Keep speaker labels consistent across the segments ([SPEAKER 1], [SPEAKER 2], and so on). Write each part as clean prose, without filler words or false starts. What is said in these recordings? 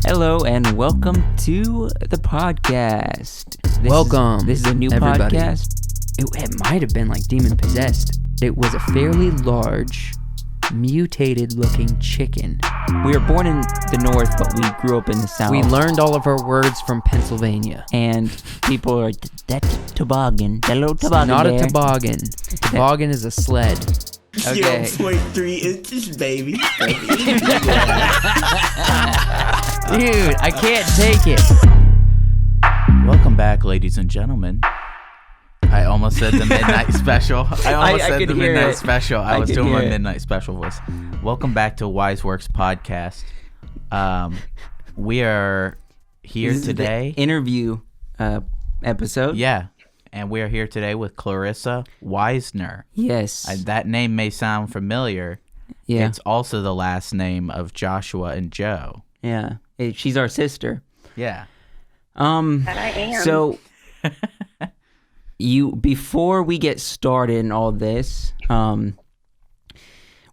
[SPEAKER 1] Hello and welcome to the podcast. This is a new
[SPEAKER 2] everybody.
[SPEAKER 1] podcast.
[SPEAKER 2] It might have been like demon possessed. It was a fairly large, mutated looking chicken.
[SPEAKER 1] We were born in the north, but we grew up in the south.
[SPEAKER 2] We learned all of our words from Pennsylvania.
[SPEAKER 1] And people are like, that's toboggan. That little toboggan
[SPEAKER 2] Not
[SPEAKER 1] there.
[SPEAKER 2] a toboggan. A toboggan is a sled. Okay.
[SPEAKER 3] 0.3 inches, baby.
[SPEAKER 2] Dude, I can't take it.
[SPEAKER 3] Welcome back, ladies and gentlemen. I almost said the midnight special. I
[SPEAKER 1] could
[SPEAKER 3] the
[SPEAKER 1] hear
[SPEAKER 3] midnight
[SPEAKER 1] it.
[SPEAKER 3] special. I was
[SPEAKER 1] could
[SPEAKER 3] doing
[SPEAKER 1] hear
[SPEAKER 3] my
[SPEAKER 1] it.
[SPEAKER 3] midnight special voice. Welcome back to Wiseworks podcast. We are here
[SPEAKER 1] This is
[SPEAKER 3] today.
[SPEAKER 1] the interview episode.
[SPEAKER 3] Yeah, and we are here today with Clarissa Wisener.
[SPEAKER 1] Yes.
[SPEAKER 3] That name may sound familiar.
[SPEAKER 1] Yeah.
[SPEAKER 3] It's also the last name of Joshua and Joe.
[SPEAKER 1] Yeah. She's our sister.
[SPEAKER 3] Yeah.
[SPEAKER 4] That I am.
[SPEAKER 1] So, before we get started in all this,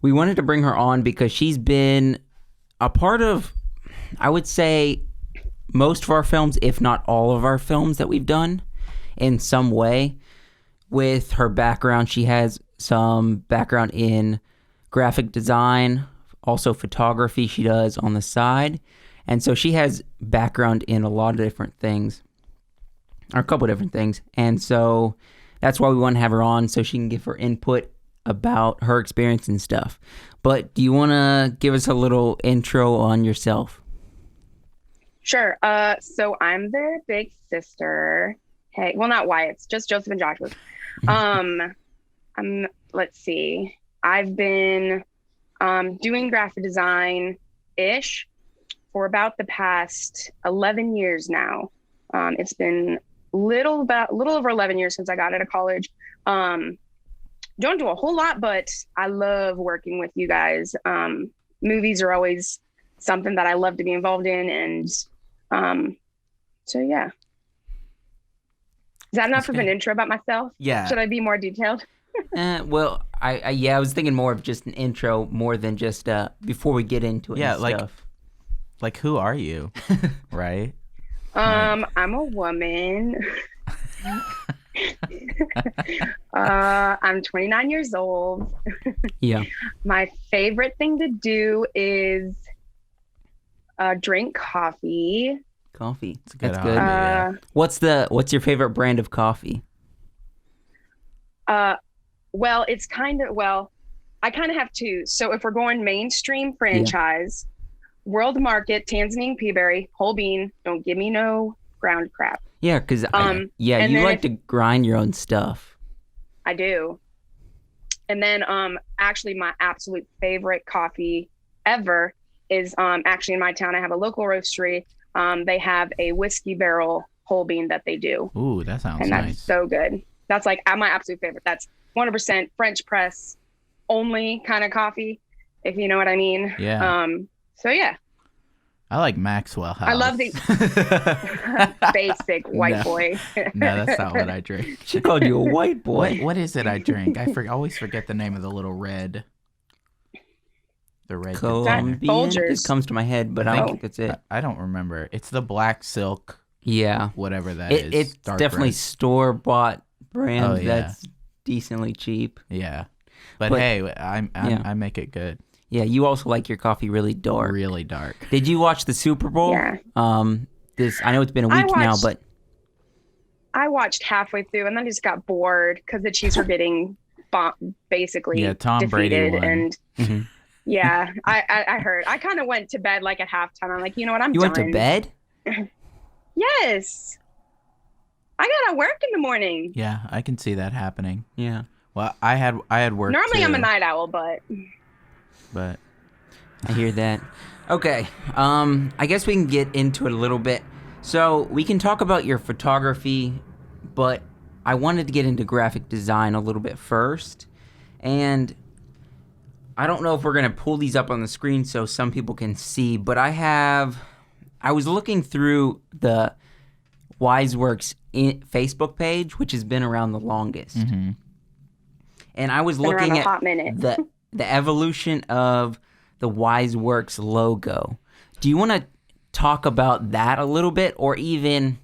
[SPEAKER 1] we wanted to bring her on because she's been a part of, I would say, most of our films, if not all of our films that we've done in some way. With her background, she has some background in graphic design, also photography she does on the side. And so she has background in a lot of different things, or a couple of different things. And so that's why we want to have her on, so she can give her input about her experience and stuff. But do you want to give us a little intro on yourself?
[SPEAKER 4] Sure. So I'm their big sister. Hey, well, not Wyatt. It's just Joseph and Joshua. Let's see. I've been doing graphic design-ish for about the past 11 years now. It's been little over 11 years since I got out of college. Don't do a whole lot, but I love working with you guys. Movies are always something that I love to be involved in, and so yeah. Is that enough of an intro about myself?
[SPEAKER 3] Yeah.
[SPEAKER 4] Should I be more detailed?
[SPEAKER 1] Well, I was thinking more of just an intro more than just before we get into it.
[SPEAKER 3] Yeah,
[SPEAKER 1] and
[SPEAKER 3] like-
[SPEAKER 1] stuff.
[SPEAKER 3] Like, who are you? Right?
[SPEAKER 4] I'm a woman. I'm 29 years old.
[SPEAKER 1] Yeah.
[SPEAKER 4] My favorite thing to do is drink coffee.
[SPEAKER 1] Coffee.
[SPEAKER 3] It's a good
[SPEAKER 1] That's
[SPEAKER 3] hobby,
[SPEAKER 1] good.
[SPEAKER 3] yeah.
[SPEAKER 1] What's your favorite brand of coffee?
[SPEAKER 4] Well, I kind of have two. So if we're going mainstream franchise, World Market, Tanzanite Peaberry, whole bean, don't give me no ground crap.
[SPEAKER 1] Yeah, because
[SPEAKER 4] and
[SPEAKER 1] you
[SPEAKER 4] then
[SPEAKER 1] like to grind your own stuff.
[SPEAKER 4] I do. And then actually my absolute favorite coffee ever is actually in my town. I have a local roastery. They have a whiskey barrel whole bean that they do.
[SPEAKER 3] Ooh, that sounds
[SPEAKER 4] And
[SPEAKER 3] nice.
[SPEAKER 4] that's so good. That's like my absolute favorite. That's 100% French press only kind of coffee, if you know what I mean.
[SPEAKER 3] Yeah.
[SPEAKER 4] So yeah,
[SPEAKER 3] I like Maxwell House.
[SPEAKER 4] I love the basic white
[SPEAKER 3] No.
[SPEAKER 4] boy.
[SPEAKER 3] No, that's not what I drink.
[SPEAKER 1] She called you a white boy.
[SPEAKER 3] What is it I drink? I always forget the name of the little red. The red.
[SPEAKER 1] Colombian.
[SPEAKER 4] Folgers.
[SPEAKER 1] It comes to my head, but I don't think that's it.
[SPEAKER 3] I don't remember. It's the black silk,
[SPEAKER 1] Yeah.
[SPEAKER 3] whatever that is.
[SPEAKER 1] It's
[SPEAKER 3] Dark
[SPEAKER 1] definitely
[SPEAKER 3] red.
[SPEAKER 1] store-bought brand
[SPEAKER 3] Oh, yeah.
[SPEAKER 1] that's decently cheap.
[SPEAKER 3] Yeah. But hey, I make it good.
[SPEAKER 1] Yeah, you also like your coffee really dark.
[SPEAKER 3] Really dark.
[SPEAKER 1] Did you watch the Super Bowl?
[SPEAKER 4] Yeah.
[SPEAKER 1] I know it's been a week now,
[SPEAKER 4] watched-
[SPEAKER 1] but
[SPEAKER 4] I watched halfway through and then just got bored because the Chiefs were getting basically
[SPEAKER 3] Yeah, Tom Brady
[SPEAKER 4] defeated.
[SPEAKER 3] won.
[SPEAKER 4] And
[SPEAKER 1] Mhm.
[SPEAKER 4] yeah, I heard. I kind of went to bed like at halftime. I'm like, you know what? I'm
[SPEAKER 1] you
[SPEAKER 4] done.
[SPEAKER 1] went to bed?
[SPEAKER 4] Yes. I gotta work in the morning.
[SPEAKER 3] Yeah, I can see that happening.
[SPEAKER 1] Yeah.
[SPEAKER 3] Well, I had work.
[SPEAKER 4] Normally I'm a
[SPEAKER 3] too,
[SPEAKER 4] night owl, but
[SPEAKER 3] but
[SPEAKER 1] I hear that. Okay, I guess we can get into it a little bit. So we can talk about your photography, but I wanted to get into graphic design a little bit first. And I don't know if we're going to pull these up on the screen so some people can see, but I was looking through the Wiseworks Facebook page, which has been around the longest.
[SPEAKER 3] mm-hmm.
[SPEAKER 1] And I was
[SPEAKER 4] been around
[SPEAKER 1] looking
[SPEAKER 4] a
[SPEAKER 1] at
[SPEAKER 4] hot minute.
[SPEAKER 1] the evolution of the Wiseworks logo. Do you want to talk about that a little bit, or even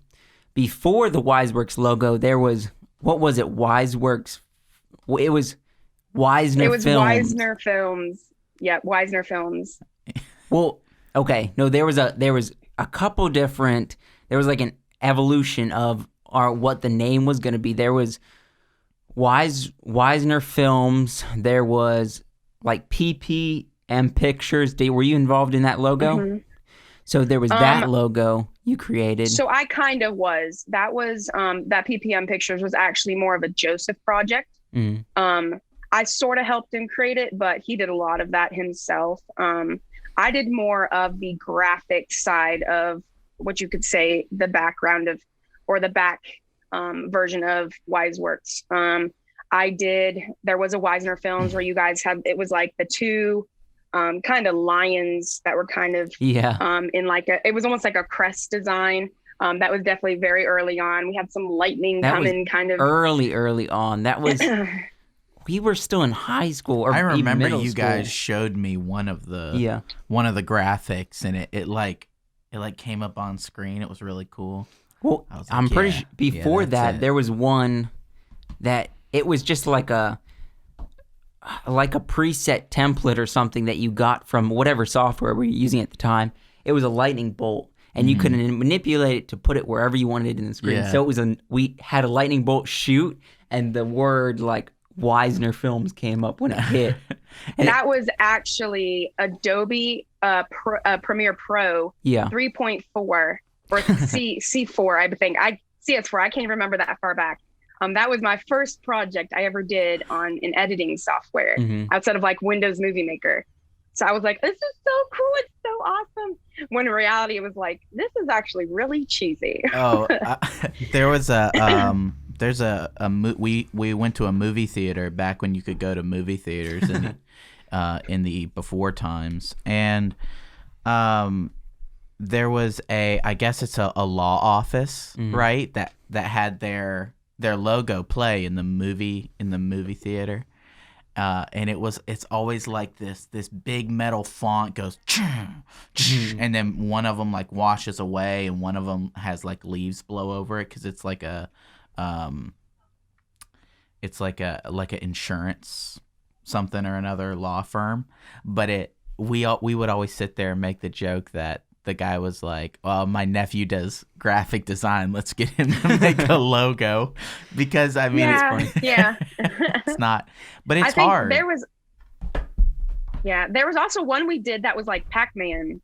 [SPEAKER 1] before the Wiseworks logo, there was, what was it? Wiseworks. It was Wisener.
[SPEAKER 4] It was
[SPEAKER 1] Films.
[SPEAKER 4] Wisener Films. Yeah, Wisener Films.
[SPEAKER 1] Well, okay. No, there was a couple different. There was like an evolution of what the name was going to be. There was Wisener Films. There was like PPM Pictures. Were you involved in that logo?
[SPEAKER 4] Mm-hmm.
[SPEAKER 1] So there was that logo you created.
[SPEAKER 4] So I kind of was. That was that PPM Pictures was actually more of a Joseph project. I sort of helped him create it, but he did a lot of that himself. I did more of the graphic side of what you could say the background of, or the back version of Wiseworks. There was a Wisener Films where you guys had, it was like the two kind of lions that were kind of in like it was almost like a crest design. That was definitely very early on. We had some lightning coming kind of
[SPEAKER 1] early on. That was we were still in high school, or
[SPEAKER 3] I remember
[SPEAKER 1] even middle
[SPEAKER 3] you
[SPEAKER 1] school.
[SPEAKER 3] guys showed me one of the graphics, and it like came up on screen. It was really cool.
[SPEAKER 1] Well,
[SPEAKER 3] like,
[SPEAKER 1] I'm pretty sure before that there was one that it was just like a preset template or something that you got from whatever software we were using at the time. It was a lightning bolt, and you could manipulate it to put it wherever you wanted in the screen.
[SPEAKER 3] Yeah.
[SPEAKER 1] So it was we had a lightning bolt shoot, and the word like Wisener Films came up when it hit. And
[SPEAKER 4] that was actually Adobe Premiere Pro 3.4 or C4, I think. CS4, I can't even remember that far back. That was my first project I ever did on an editing software outside of like Windows Movie Maker. So I was like, this is so cool. It's so awesome. When in reality, it was like, this is actually really cheesy.
[SPEAKER 3] There was we went to a movie theater back when you could go to movie theaters in the before times. And there was I guess it's a law office, right? That had their logo play in the movie theater. And it's always like this big metal font goes and then one of them like washes away, and one of them has like leaves blow over it, because it's like a an insurance something or another law firm. But we would always sit there and make the joke that the guy was like, "Oh, my nephew does graphic design. Let's get him to make a logo," because I mean, it's not, but it's hard.
[SPEAKER 4] There was also one we did that was like Pac-Man.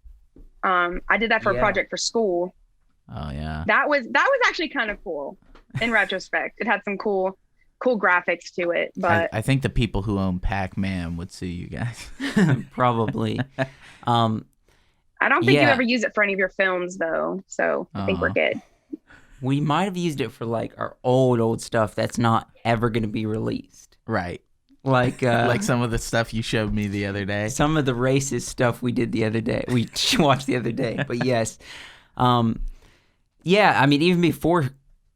[SPEAKER 4] I did that for a project for school.
[SPEAKER 3] Oh yeah,
[SPEAKER 4] that was actually kind of cool. In retrospect, it had some cool graphics to it. But
[SPEAKER 3] I think the people who own Pac-Man would sue you guys.
[SPEAKER 1] Probably.
[SPEAKER 4] I don't think you ever use it for any of your films, though. So I think we're good.
[SPEAKER 1] We might have used it for like our old stuff that's not ever going to be released.
[SPEAKER 3] Right.
[SPEAKER 1] Like
[SPEAKER 3] like some of the stuff you showed me the other day.
[SPEAKER 1] Some of the racist stuff we did the other day. We watched the other day. But yes. I mean, even before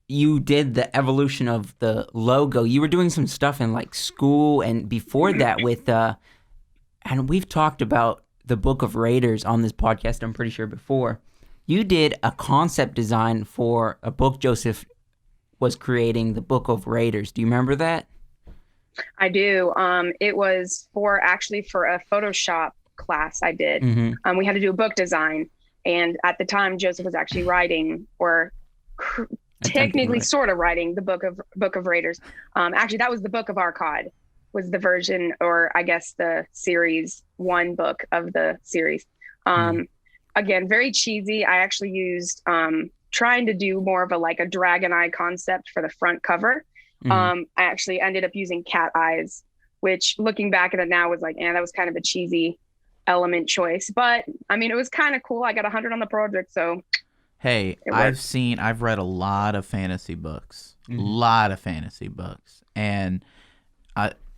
[SPEAKER 1] you did the evolution of the logo, you were doing some stuff in like school, and before that with and we've talked about the Book of Raiders on this podcast, I'm pretty sure before. You did a concept design for a book Joseph was creating, the Book of Raiders. Do you remember that?
[SPEAKER 4] I do. It was for a Photoshop class I did. We had to do a book design, and at the time Joseph was actually writing, or technically sort of writing, the Book of Raiders. Actually, that was the Book of Arcod, was the version, or I guess the series 1 book of the series. Again, very cheesy. I actually used trying to do more of a dragon eye concept for the front cover. I actually ended up using cat eyes, which looking back at it now was like, that was kind of a cheesy element choice. But I mean, it was kind of cool. I got 100 on the project, so.
[SPEAKER 3] Hey, I've read a lot of fantasy books, and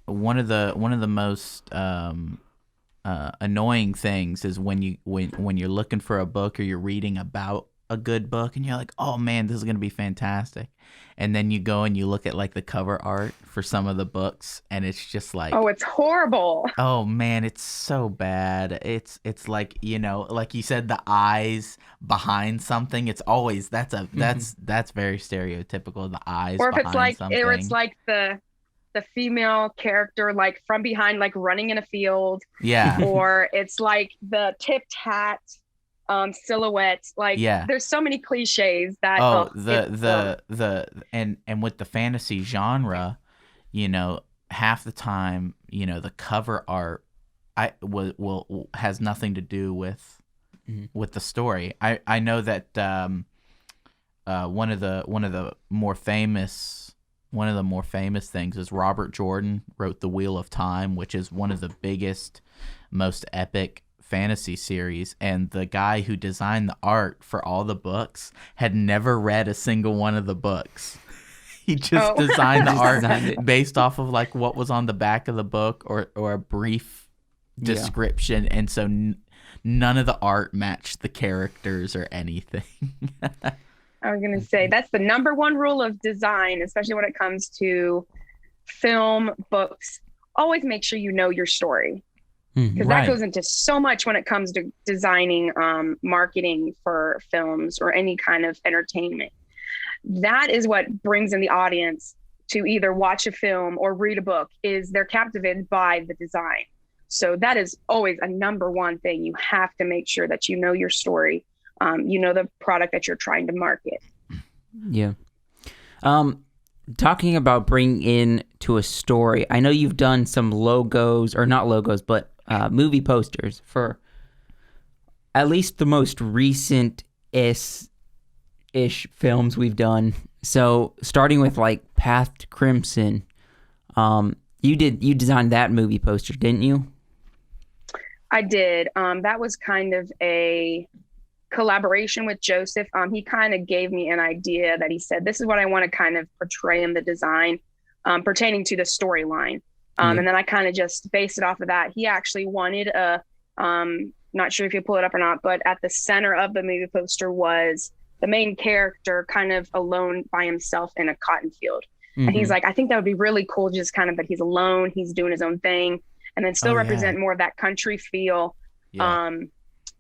[SPEAKER 3] one of the most annoying things is when you're looking for a book or you're reading about a good book and you're like, oh man, this is gonna be fantastic, and then you go and you look at like the cover art for some of the books and it's just like,
[SPEAKER 4] Oh, it's horrible.
[SPEAKER 3] oh man, it's so bad. It's like, you know, like you said, the eyes behind something. It's always that's very stereotypical. The eyes
[SPEAKER 4] Or if
[SPEAKER 3] behind
[SPEAKER 4] it's like,
[SPEAKER 3] something.
[SPEAKER 4] or it's like the female character like from behind, like running in a field.
[SPEAKER 3] Yeah.
[SPEAKER 4] Or it's like the tipped hat silhouette. Like, there's so many cliches that.
[SPEAKER 3] And with the fantasy genre, you know, half the time, you know, the cover art will has nothing to do with the story. I know that one of the more famous things is Robert Jordan wrote The Wheel of Time, which is one of the biggest, most epic fantasy series, and the guy who designed the art for all the books had never read a single one of the books. He just designed the art based off of like what was on the back of the book or a brief description, and so none of the art matched the characters or anything.
[SPEAKER 4] I was going to say that's the number one rule of design, especially when it comes to film, books. Always make sure you know your story, because that goes into so much when it comes to designing, marketing for films or any kind of entertainment. That is what brings in the audience to either watch a film or read a book, is they're captivated by the design. So that is always a number one thing. You have to make sure that you know your story. You know the product that you're trying to market.
[SPEAKER 1] Yeah. Talking about bringing in to a story, I know you've done some logos, or not logos, but movie posters for at least the most recent-ish films we've done. So starting with like Path to Crimson, you designed that movie poster, didn't you?
[SPEAKER 4] I did. That was kind of a collaboration with Joseph. He kind of gave me an idea that he said, this is what I want to kind of portray in the design, pertaining to the storyline. And then I kind of just based it off of that. He actually wanted not sure if you pull it up or not, but at the center of the movie poster was the main character kind of alone by himself in a cotton field. And he's like, I think that would be really cool, just kind of that he's alone, he's doing his own thing, and then still represent more of that country feel.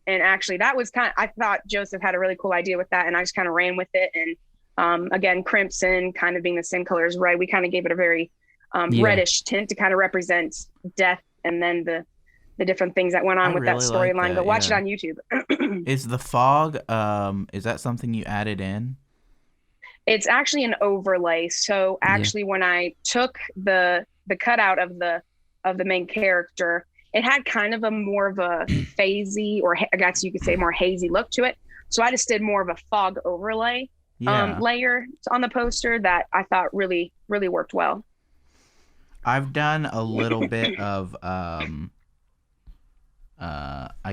[SPEAKER 4] And actually that was I thought Joseph had a really cool idea with that, and I just kind of ran with it. And again, crimson kind of being the same color as red, we kind of gave it a very reddish tint to kind of represent death, and then the different things that went on with that storyline. But watch it on YouTube.
[SPEAKER 3] Is the fog, is that something you added in?
[SPEAKER 4] It's actually an overlay. So actually when I took the cutout of the main character, it had kind of a more of a phasey, or I guess you could say more hazy look to it. So I just did more of a fog overlay layer on the poster that I thought really, really worked well.
[SPEAKER 3] I've done a little bit of, I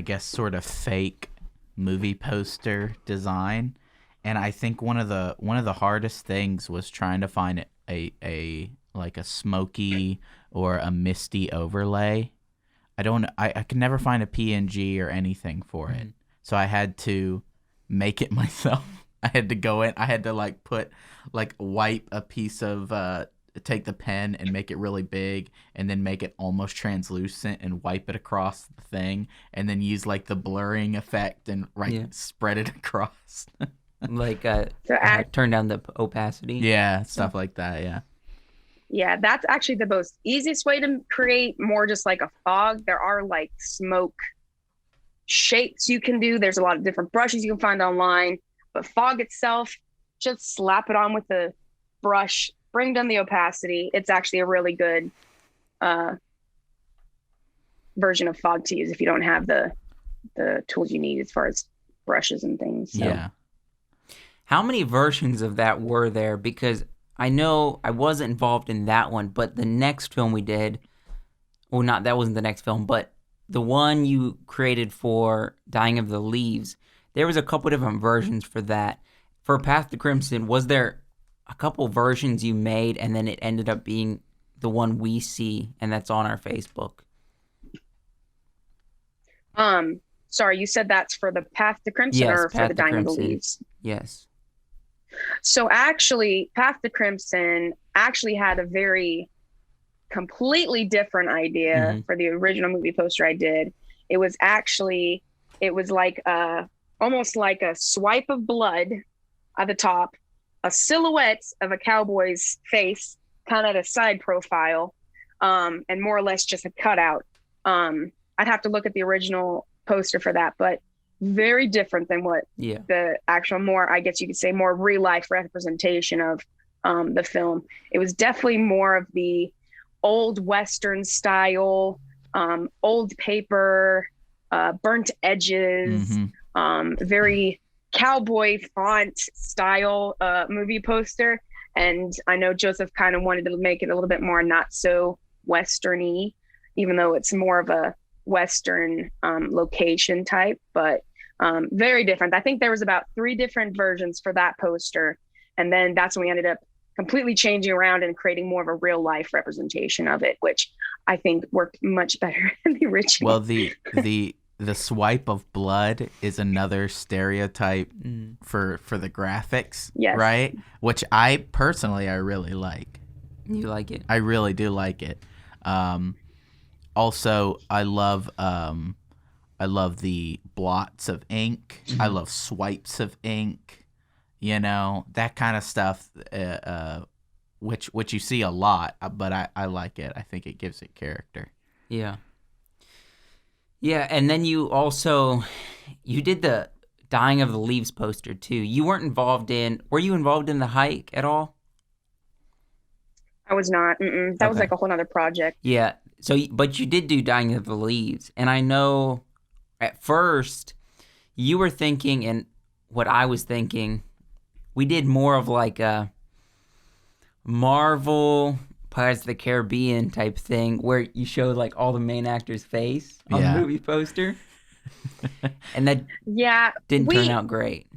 [SPEAKER 3] guess, sort of fake movie poster design, and I think one of the hardest things was trying to find a like a smoky or a misty overlay. I could never find a PNG or anything for it, so I had to make it myself. I had to go in. I had to wipe a piece of. Take the pen and make it really big, and then make it almost translucent and wipe it across the thing, and then use like the blurring effect and spread it across.
[SPEAKER 1] Turn down the opacity.
[SPEAKER 3] Yeah, stuff like that.
[SPEAKER 4] Yeah, that's actually the most easiest way to create more just like a fog. There are like smoke shapes you can do. There's a lot of different brushes you can find online, but fog itself, just slap it on with the brush, bring down the opacity. It's actually a really good version of fog to use if you don't have the tools you need as far as brushes and things. So.
[SPEAKER 1] Yeah. How many versions of that were there? Because I know I wasn't involved in that one, but the next film we did, well, that wasn't the next film, but the one you created for Dying of the Leaves, there was a couple different versions for that. For Path to Crimson, was there a couple versions you made, and then it ended up being the one we see, and that's on our Facebook?
[SPEAKER 4] sorry, you said that's for the Path to Crimson
[SPEAKER 1] Yes,
[SPEAKER 4] or for
[SPEAKER 1] Path
[SPEAKER 4] the
[SPEAKER 1] to
[SPEAKER 4] Dying of the
[SPEAKER 1] Crimson.
[SPEAKER 4] Leaves?
[SPEAKER 1] Yes.
[SPEAKER 4] So actually, Path to Crimson actually had a very completely different idea for the original movie poster I did. It was like almost like a swipe of blood at the top, a silhouette of a cowboy's face, kind of at a side profile, and more or less just a cutout. I'd have to look at the original poster for that, but very different than what the actual, more, I guess you could say, more real life representation of the film. It was definitely more of the old Western style, old paper, burnt edges, very cowboy font style movie poster. And I know Joseph kind of wanted to make it a little bit more not so Western-y, even though it's more of a Western location type, but very different. I think there was about 3 different versions for that poster. And then that's when we ended up completely changing around and creating more of a real life representation of it, which I think worked much better than the original.
[SPEAKER 3] Well, the swipe of blood is another stereotype for the graphics, right? Which I really like.
[SPEAKER 1] You like it?
[SPEAKER 3] I really do like it. Also, I love the blots of ink. I love swipes of ink. You know, that kind of stuff, which you see a lot, but I like it. I think it gives it character.
[SPEAKER 1] Yeah. Yeah, and then you did the Dying of the Leaves poster too. You weren't were you involved in the hike at all?
[SPEAKER 4] I was not. That was like a whole other project.
[SPEAKER 1] Yeah. But you did do Dying of the Leaves. And I know at first you were thinking, and what I was thinking, we did more of like a Marvel Pirates of the Caribbean type thing where you showed like all the main actors' face on the movie poster. And that didn't turn out great.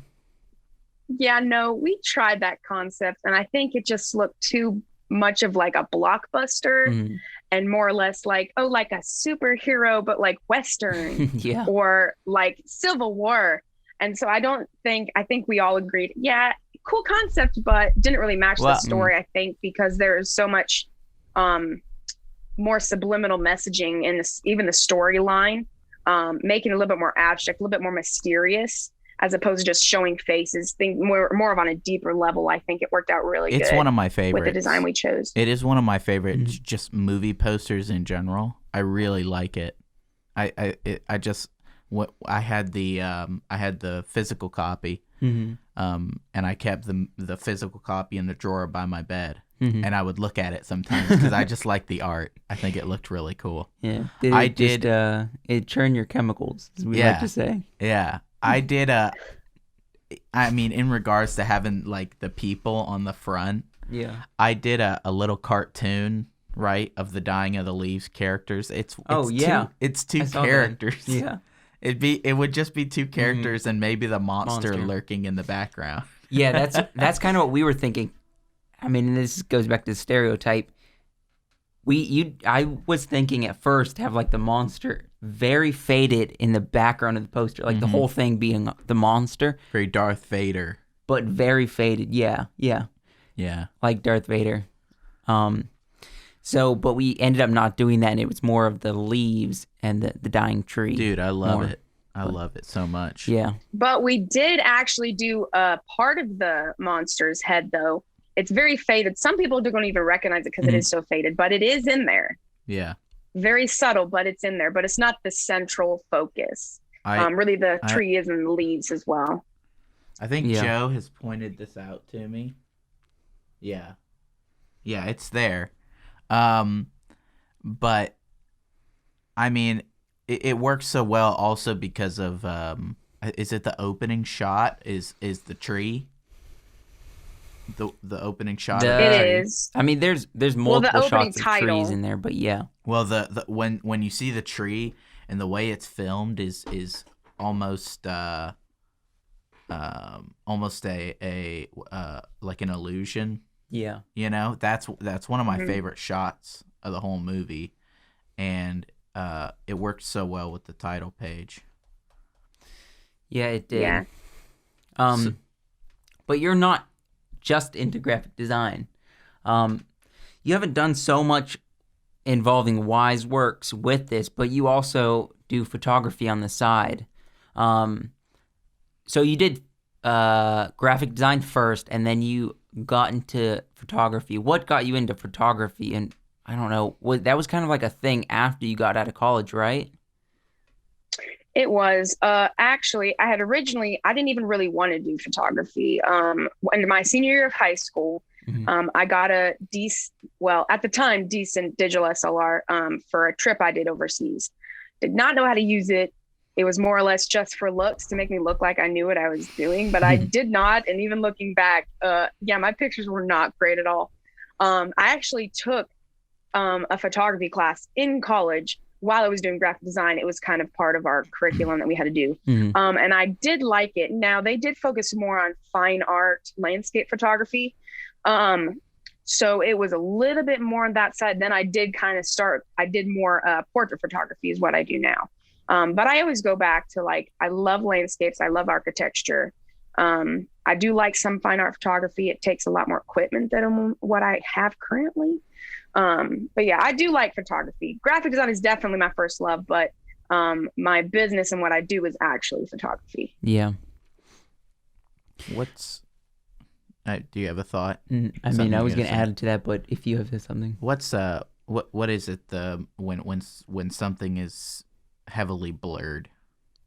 [SPEAKER 4] Yeah, no, we tried that concept and I think it just looked too much of like a blockbuster and more or less like, like a superhero, but like Western or like Civil War. And so I think we all agreed, cool concept, but didn't really match the story, I think, because there's so much more subliminal messaging in this, even the storyline, making it a little bit more abstract, a little bit more mysterious, as opposed to just showing faces. Think more of on a deeper level. I think it worked out really good.
[SPEAKER 3] It's one of my favorites.
[SPEAKER 4] With the design we chose.
[SPEAKER 3] It is one of my favorites, just movie posters in general. I really like it. I had the physical copy, and I kept the physical copy in the drawer by my bed, and I would look at it sometimes because I just like the art. I think it looked really cool.
[SPEAKER 1] Yeah, it churn your chemicals, as we like to say.
[SPEAKER 3] Yeah, I did. I mean, in regards to having like the people on the front, I did a little cartoon. Right, of the Dying of the Leaves characters. It's two characters.
[SPEAKER 1] Yeah.
[SPEAKER 3] It would just be 2 characters and maybe the monster lurking in the background.
[SPEAKER 1] Yeah, that's kind of what we were thinking. I mean, this goes back to the stereotype. I was thinking at first to have like the monster very faded in the background of the poster, like the whole thing being the monster.
[SPEAKER 3] Very Darth Vader.
[SPEAKER 1] But very faded. Yeah. Like Darth Vader. But we ended up not doing that, and it was more of the leaves and the dying tree.
[SPEAKER 3] Dude, I love it. I love it so much.
[SPEAKER 1] Yeah.
[SPEAKER 4] But we did actually do a part of the monster's head, though. It's very faded. Some people don't even recognize it because it is so faded, but it is in there.
[SPEAKER 3] Yeah.
[SPEAKER 4] Very subtle, but it's in there. But it's not the central focus. Really, the tree is in the leaves as well.
[SPEAKER 3] I think Joe has pointed this out to me. Yeah. Yeah, it's there. But I mean, it works so well also because of is it the opening shot is the tree? The opening shot.
[SPEAKER 4] It is.
[SPEAKER 1] I mean, there's multiple shots of trees in there, but yeah.
[SPEAKER 3] Well, the when you see the tree and the way it's filmed is almost almost a like an illusion.
[SPEAKER 1] Yeah.
[SPEAKER 3] You know, that's one of my favorite shots of the whole movie, and it worked so well with the title page.
[SPEAKER 1] Yeah, it did.
[SPEAKER 4] Yeah.
[SPEAKER 1] But you're not just into graphic design. You haven't done so much involving Wiseworks with this, but you also do photography on the side. So you did graphic design first, and then you got into photography. What got you into photography? And I don't know, that was kind of like a thing after you got out of college, right?
[SPEAKER 4] It was actually, I didn't even really want to do photography. In my senior year of high school, I got at the time, decent digital SLR for a trip I did overseas. Did not know how to use it. It was more or less just for looks to make me look like I knew what I was doing, but I did not. And even looking back, my pictures were not great at all. I actually took a photography class in college while I was doing graphic design. It was kind of part of our curriculum that we had to do. And I did like it. Now, they did focus more on fine art, landscape photography. So it was a little bit more on that side. Then I did I did more portrait photography is what I do now. But I always go back to I love landscapes. I love architecture. I do like some fine art photography. It takes a lot more equipment than what I have currently. But yeah, I do like photography. Graphic design is definitely my first love, but my business and what I do is actually photography.
[SPEAKER 1] Yeah.
[SPEAKER 3] Do you have a thought?
[SPEAKER 1] I mean, I was going to add to that, but if you have something.
[SPEAKER 3] What is it when something is heavily blurred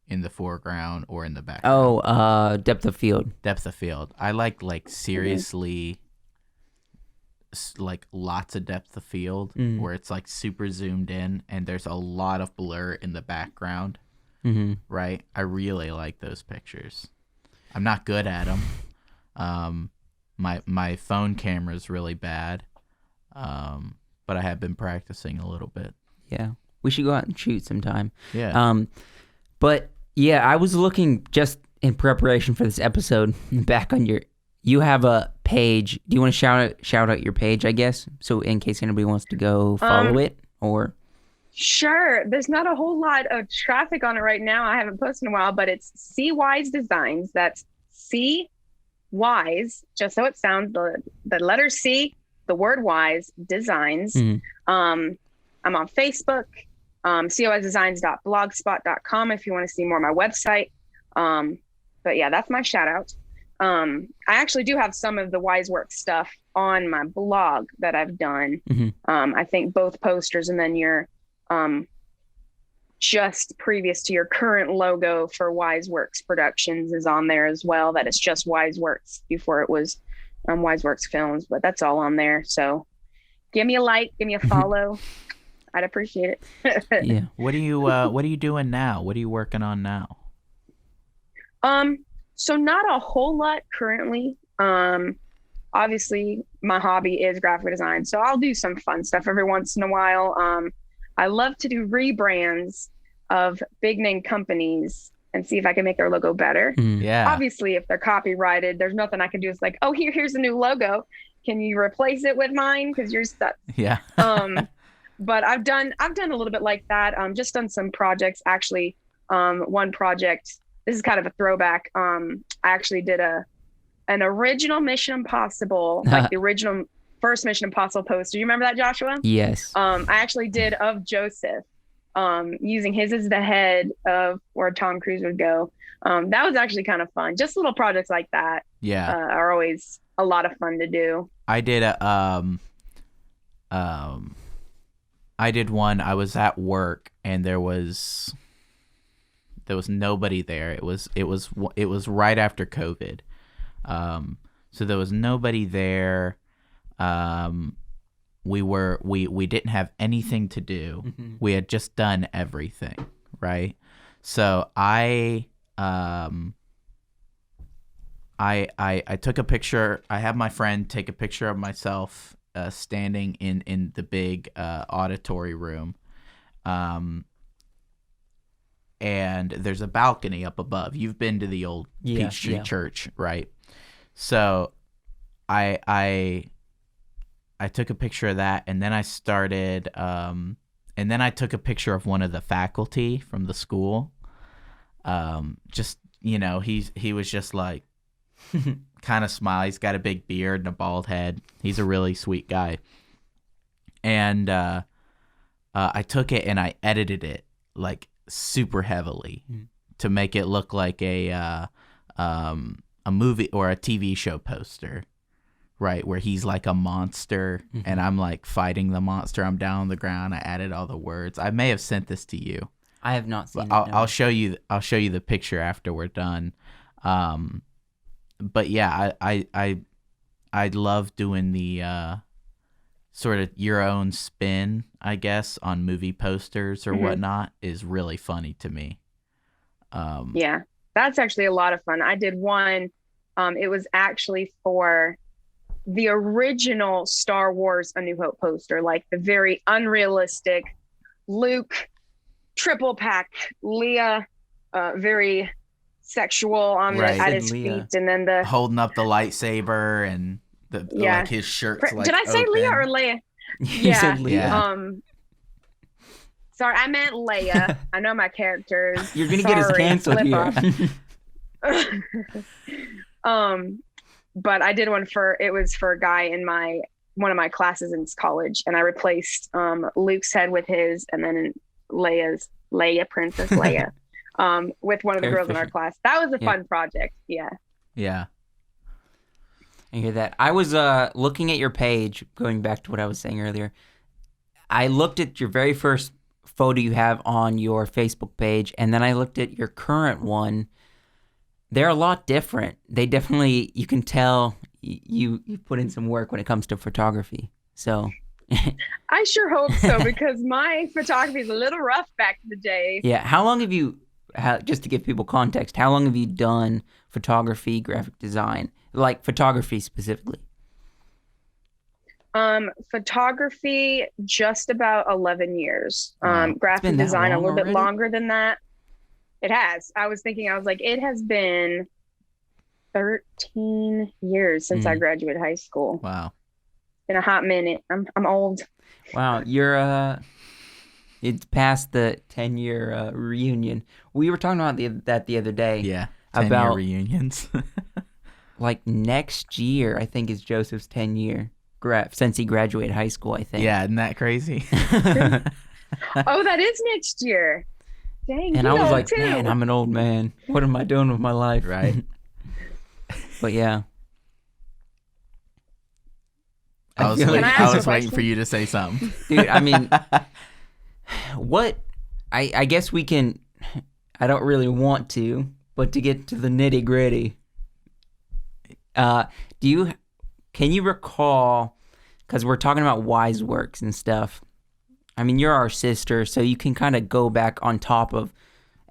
[SPEAKER 3] in the foreground or in the background?
[SPEAKER 1] Depth of field.
[SPEAKER 3] Depth of field. I like seriously, lots of depth of field where it's super zoomed in and there's a lot of blur in the background. Right? I really like those pictures. I'm not good at them. My phone camera is really bad, but I have been practicing a little bit.
[SPEAKER 1] Yeah, we should go out and shoot sometime.
[SPEAKER 3] Yeah.
[SPEAKER 1] But yeah, I was looking just in preparation for this episode back on you have a page. Do you want to shout out your page, I guess? So in case anybody wants to go follow it or.
[SPEAKER 4] Sure. There's not a whole lot of traffic on it right now. I haven't posted in a while, but it's C Wise Designs. That's C Wise, just so it sounds, the letter C, the word Wise Designs. I'm on Facebook, coidesigns.blogspot.com if you want to see more of my website. But yeah, that's my shout out. I actually do have some of the Wiseworks stuff on my blog that I've done. I think both posters and then your just previous to your current logo for Wiseworks Productions is on there as well. That it's just Wiseworks before it was Wiseworks Films, but that's all on there. So give me a like, give me a follow. I'd appreciate it.
[SPEAKER 3] Yeah. What are you doing now? What are you working on now?
[SPEAKER 4] So not a whole lot currently. Obviously my hobby is graphic design, so I'll do some fun stuff every once in a while. I love to do rebrands of big name companies and see if I can make their logo better.
[SPEAKER 3] Yeah.
[SPEAKER 4] Obviously, if they're copyrighted, there's nothing I can do. It's like, oh, here's a new logo. Can you replace it with mine? Because yours sucks.
[SPEAKER 3] Yeah.
[SPEAKER 4] But I've done a little bit like that. Just done some projects. Actually, one project. This is kind of a throwback. I actually did an original Mission Impossible, like the original first Mission Impossible poster. You remember that, Joshua?
[SPEAKER 1] Yes.
[SPEAKER 4] I actually did of Joseph, using his as the head of where Tom Cruise would go. That was actually kind of fun. Just little projects like that.
[SPEAKER 3] Yeah.
[SPEAKER 4] Are always a lot of fun to do.
[SPEAKER 3] I did I did one. I was at work and there was nobody there. It was right after COVID. So there was nobody there. We didn't have anything to do. We had just done everything, right? So I took a picture. I had my friend take a picture of myself standing in the big auditory room. And there's a balcony up above. You've been to the old Peachtree Church, right? So I took a picture of that, and then I started, and then I took a picture of one of the faculty from the school, just he was just like kind of smile. He's got a big beard and a bald head. He's a really sweet guy. And I took it and I edited it like super heavily to make it look like a movie or a TV show poster, right? Where he's like a monster and I'm like fighting the monster. I'm down on the ground. I added all the words. I may have sent this to you.
[SPEAKER 1] I have not seen it.
[SPEAKER 3] I'll show you. I'll show you the picture after we're done. But yeah, I love doing the sort of your own spin, I guess, on movie posters or whatnot is really funny to me.
[SPEAKER 4] Yeah, that's actually a lot of fun. I did one. It was actually for the original Star Wars A New Hope poster, like the very unrealistic Luke triple pack, Leia, very sexual at his
[SPEAKER 1] Leia.
[SPEAKER 4] feet, and then the
[SPEAKER 3] holding up the lightsaber and like his shirt's like
[SPEAKER 4] did I say
[SPEAKER 3] open.
[SPEAKER 4] Leia or Leia?
[SPEAKER 1] You said Leia.
[SPEAKER 3] Yeah.
[SPEAKER 4] Sorry, I meant Leia. I know my characters.
[SPEAKER 1] You're gonna get us canceled here.
[SPEAKER 4] But I did one for a guy in one of my classes in college, and I replaced Luke's head with his, and then Princess Leia, with one of the girls in our class. That was a fun project. Yeah.
[SPEAKER 3] Yeah.
[SPEAKER 1] I hear that. I was looking at your page, going back to what I was saying earlier. I looked at your very first photo you have on your Facebook page, and then I looked at your current one. They're a lot different. They definitely, you can tell you put in some work when it comes to photography. So
[SPEAKER 4] I sure hope so, because my photography is a little rough back in the day.
[SPEAKER 1] yeah, how long have you, just to give people context, how long have you done photography, graphic design, like photography specifically?
[SPEAKER 4] Photography, just about 11 years.
[SPEAKER 1] Wow.
[SPEAKER 4] Graphic design, a little bit
[SPEAKER 1] already?
[SPEAKER 4] longer than that. It has. I was like, it has been 13 years since I graduated high school.
[SPEAKER 3] Wow.
[SPEAKER 4] In a hot minute. I'm old.
[SPEAKER 1] Wow, you're it's past the 10-year reunion. We were talking about that the other day.
[SPEAKER 3] Yeah. 10-year
[SPEAKER 1] about
[SPEAKER 3] reunions.
[SPEAKER 1] like next year, I think is Joseph's 10-year since he graduated high school, I think.
[SPEAKER 3] Yeah, isn't that crazy?
[SPEAKER 4] Oh, that is next year. Dang,
[SPEAKER 1] And I was like,
[SPEAKER 4] too.
[SPEAKER 1] man, I'm an old man. What am I doing with my life?
[SPEAKER 3] Right.
[SPEAKER 1] But yeah.
[SPEAKER 3] I was
[SPEAKER 1] feel
[SPEAKER 3] waiting,
[SPEAKER 4] Can I
[SPEAKER 3] I
[SPEAKER 4] ask
[SPEAKER 3] was
[SPEAKER 4] a
[SPEAKER 3] waiting for
[SPEAKER 4] question?
[SPEAKER 3] you to say something.
[SPEAKER 1] Dude, I mean, I guess we can, I don't really want to, but to get to the nitty gritty, can you recall, because we're talking about Wiseworks and stuff, I mean, you're our sister, so you can kind of go back on top of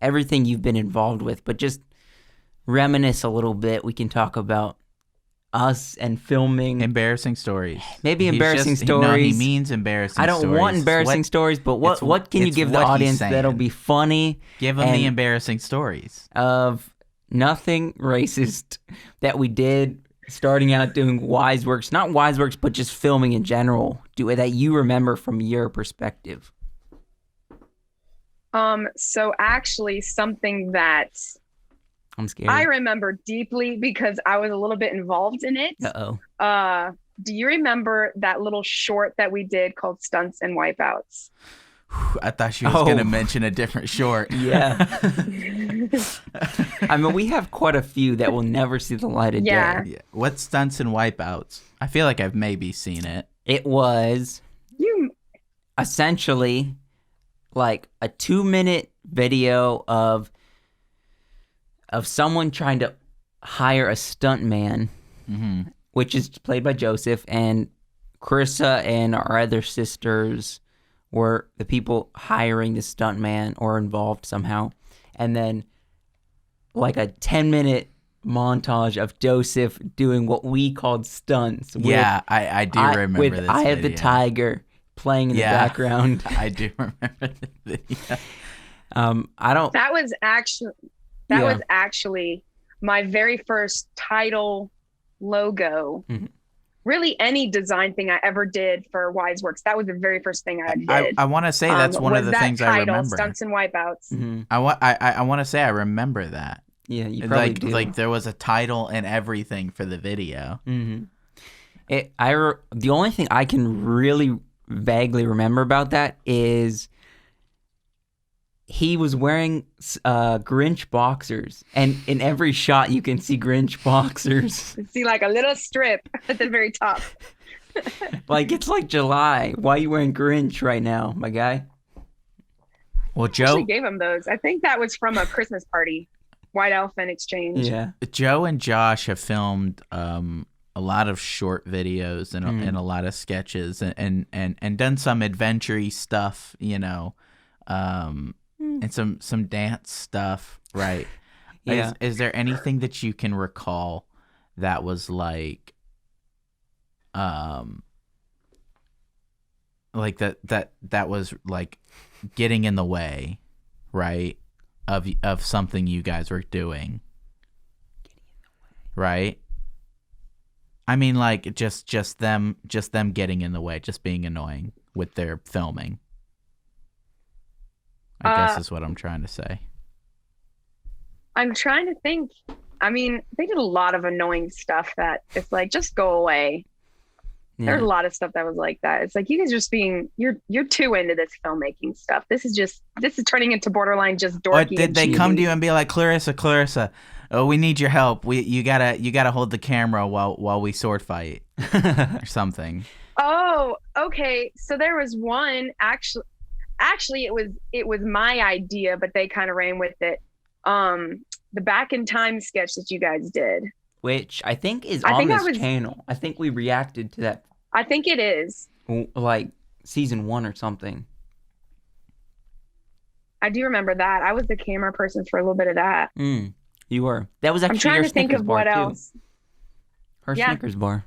[SPEAKER 1] everything you've been involved with, but just reminisce a little bit. We can talk about us and filming.
[SPEAKER 3] Embarrassing stories.
[SPEAKER 1] Maybe
[SPEAKER 3] He's
[SPEAKER 1] embarrassing
[SPEAKER 3] just- No, he
[SPEAKER 1] stories.
[SPEAKER 3] means embarrassing
[SPEAKER 1] I don't
[SPEAKER 3] stories.
[SPEAKER 1] want embarrassing stories, but what can you
[SPEAKER 3] it's
[SPEAKER 1] give the
[SPEAKER 3] what he's
[SPEAKER 1] audience
[SPEAKER 3] saying.
[SPEAKER 1] that'll be funny
[SPEAKER 3] Give him
[SPEAKER 1] and-
[SPEAKER 3] the embarrassing stories.
[SPEAKER 1] of nothing racist that we did starting out doing Wiseworks, not Wiseworks, but just filming in general, that you remember from your perspective?
[SPEAKER 4] So actually something that
[SPEAKER 1] I'm scared.
[SPEAKER 4] I remember deeply because I was a little bit involved in it.
[SPEAKER 1] Uh-oh.
[SPEAKER 4] Do you remember that little short that we did called Stunts and Wipeouts?
[SPEAKER 3] I thought she was
[SPEAKER 1] Oh.
[SPEAKER 3] going to mention a different short.
[SPEAKER 1] Yeah. I mean, we have quite a few that will never see the light of
[SPEAKER 4] Yeah.
[SPEAKER 1] day.
[SPEAKER 3] Yeah. What Stunts and Wipeouts? I feel like I've maybe seen it.
[SPEAKER 1] It was
[SPEAKER 4] You
[SPEAKER 1] essentially like a 2-minute video of someone trying to hire a stuntman, which is played by Joseph, and Clarissa and our other sisters were the people hiring the stuntman or involved somehow. And then like a 10-minute montage of Joseph doing what we called stunts. with
[SPEAKER 3] Yeah, I do remember
[SPEAKER 1] with
[SPEAKER 3] this
[SPEAKER 1] Eye of the
[SPEAKER 3] video.
[SPEAKER 1] Tiger playing in the background.
[SPEAKER 3] I do remember the video.
[SPEAKER 1] I don't.
[SPEAKER 4] that was actually my very first title logo.
[SPEAKER 1] Mhm.
[SPEAKER 4] Really, any design thing I ever did for Wiseworks, that was the very first thing I did.
[SPEAKER 3] I want to say that's one of
[SPEAKER 4] was
[SPEAKER 3] the
[SPEAKER 4] that
[SPEAKER 3] things I
[SPEAKER 4] title,
[SPEAKER 3] remember.
[SPEAKER 4] Stunts and Wipeouts.
[SPEAKER 1] Mhm.
[SPEAKER 3] I want to say I remember that.
[SPEAKER 1] Yeah, you probably do.
[SPEAKER 3] Like there was a title and everything for the video.
[SPEAKER 1] Mm-hmm. The only thing I can really vaguely remember about that is he was wearing Grinch boxers, and in every shot you can see Grinch boxers.
[SPEAKER 4] See like a little strip at the very top.
[SPEAKER 1] Like, it's like July. Why are you wearing Grinch right now, my guy?
[SPEAKER 3] Well,
[SPEAKER 4] I actually gave him those. I think that was from a Christmas party. White Elephant Exchange.
[SPEAKER 1] Yeah.
[SPEAKER 3] Joe and Josh have filmed a lot of short videos and a lot of sketches and done some adventure-y stuff, you know, and some dance stuff, right?
[SPEAKER 1] Yeah.
[SPEAKER 3] Is there anything that you can recall that was like that was like getting in the way, right, of something you guys were doing, right? I mean, like just them getting in the way, just being annoying with their filming. I guess is what I'm trying to say.
[SPEAKER 4] I'm trying to think. I mean, they did a lot of annoying stuff that it's like, just go away.
[SPEAKER 1] Yeah.
[SPEAKER 4] There's a lot of stuff that was like that. It's like, you guys are just you're too into this filmmaking stuff. This is turning into borderline just dorky.
[SPEAKER 3] Or did they come to you and be like, Clarissa, oh, we need your help. You gotta hold the camera while we sword fight or something.
[SPEAKER 4] Oh, okay. So there was one actually it was my idea, but they kind of ran with it. The Back in Time sketch that you guys did,
[SPEAKER 1] which I think is on this channel. I think we reacted to that.
[SPEAKER 4] I think it is
[SPEAKER 1] like season 1 or something.
[SPEAKER 4] I do remember that. I was the camera person for a little bit of that.
[SPEAKER 1] You were. That was actually
[SPEAKER 4] I'm trying
[SPEAKER 1] your
[SPEAKER 4] to think
[SPEAKER 1] Snickers
[SPEAKER 4] of
[SPEAKER 1] bar
[SPEAKER 4] what
[SPEAKER 1] too.
[SPEAKER 4] else.
[SPEAKER 1] Her Snickers bar.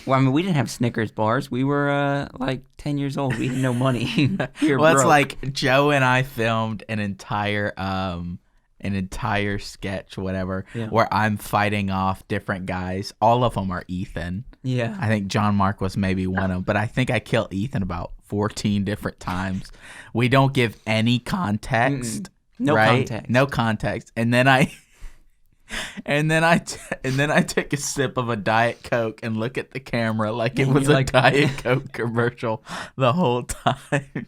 [SPEAKER 1] Well, I mean, we didn't have Snickers bars. We were like 10 years old. We had no money.
[SPEAKER 3] Well, it's like Joe and I filmed an entire sketch, whatever, where I'm fighting off different guys. All of them are Ethan.
[SPEAKER 1] Yeah.
[SPEAKER 3] I think John Mark was maybe one of them, but I think I killed Ethan about 14 different times. We don't give any context.
[SPEAKER 1] No context.
[SPEAKER 3] No context. And then I took a sip of a Diet Coke and look at the camera like it was a Diet Coke commercial the whole time.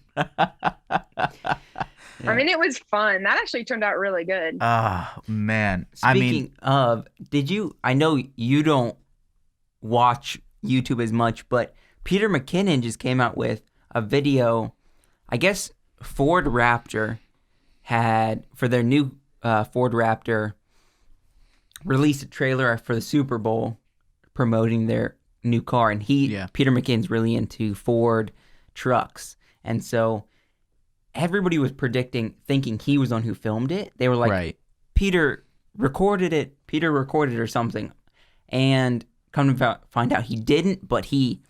[SPEAKER 4] I mean, it was fun. That actually turned out really good.
[SPEAKER 3] Oh, man.
[SPEAKER 1] Speaking of, I know you don't watch YouTube as much, but Peter McKinnon just came out with a video. I guess Ford Raptor had, for their new Ford Raptor, released a trailer for the Super Bowl promoting their new car. And Peter McKinnon's really into Ford trucks. And so everybody was thinking he was the one who filmed it. They were like, Peter recorded it or something. And come to find out he didn't, but he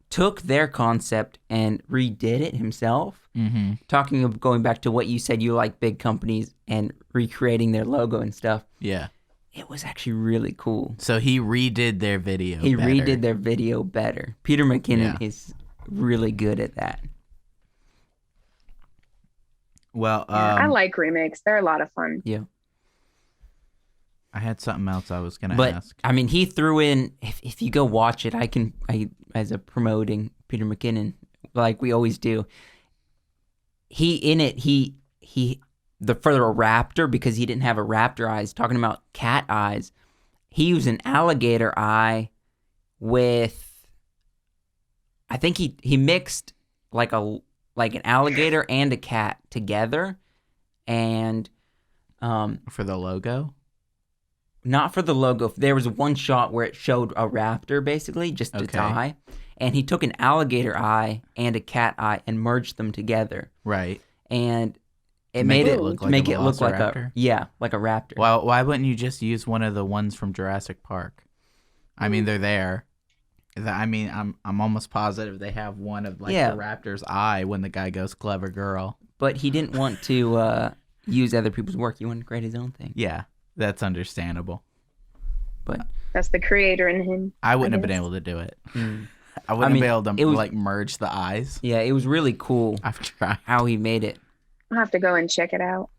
[SPEAKER 1] took their concept and redid it himself. Mm-hmm. Going back to what you said, you like big companies and recreating their logo and stuff.
[SPEAKER 3] Yeah.
[SPEAKER 1] It was actually really cool.
[SPEAKER 3] So he redid their video
[SPEAKER 1] better. Peter McKinnon is really good at that.
[SPEAKER 3] Well,
[SPEAKER 4] I like remakes. They're a lot of fun.
[SPEAKER 1] Yeah.
[SPEAKER 3] I had something else I was going to ask.
[SPEAKER 1] I mean, he threw in, if you go watch it, I as a promoting Peter McKinnon, like we always do, for a raptor, because he didn't have a raptor eyes, talking about cat eyes, he used an alligator eye with, I think he mixed like an alligator and a cat together, and
[SPEAKER 3] for the logo?
[SPEAKER 1] Not for the logo. There was one shot where it showed a raptor, basically, just its eye, and he took an alligator eye and a cat eye and merged them together.
[SPEAKER 3] Right.
[SPEAKER 1] And it made it look like a raptor.
[SPEAKER 3] Why wouldn't you just use one of the ones from Jurassic Park? I mean, they're there. I mean, I'm almost positive they have one of the raptor's eye when the guy goes clever girl.
[SPEAKER 1] But he didn't want to use other people's work. He wanted to create his own thing.
[SPEAKER 3] Yeah, that's understandable.
[SPEAKER 1] But
[SPEAKER 4] that's the creator in him.
[SPEAKER 3] I wouldn't have been able to do it. I wouldn't be able to merge the eyes.
[SPEAKER 1] Yeah, it was really cool.
[SPEAKER 3] I've tried
[SPEAKER 1] how he made it.
[SPEAKER 4] I'll have to go and check it out.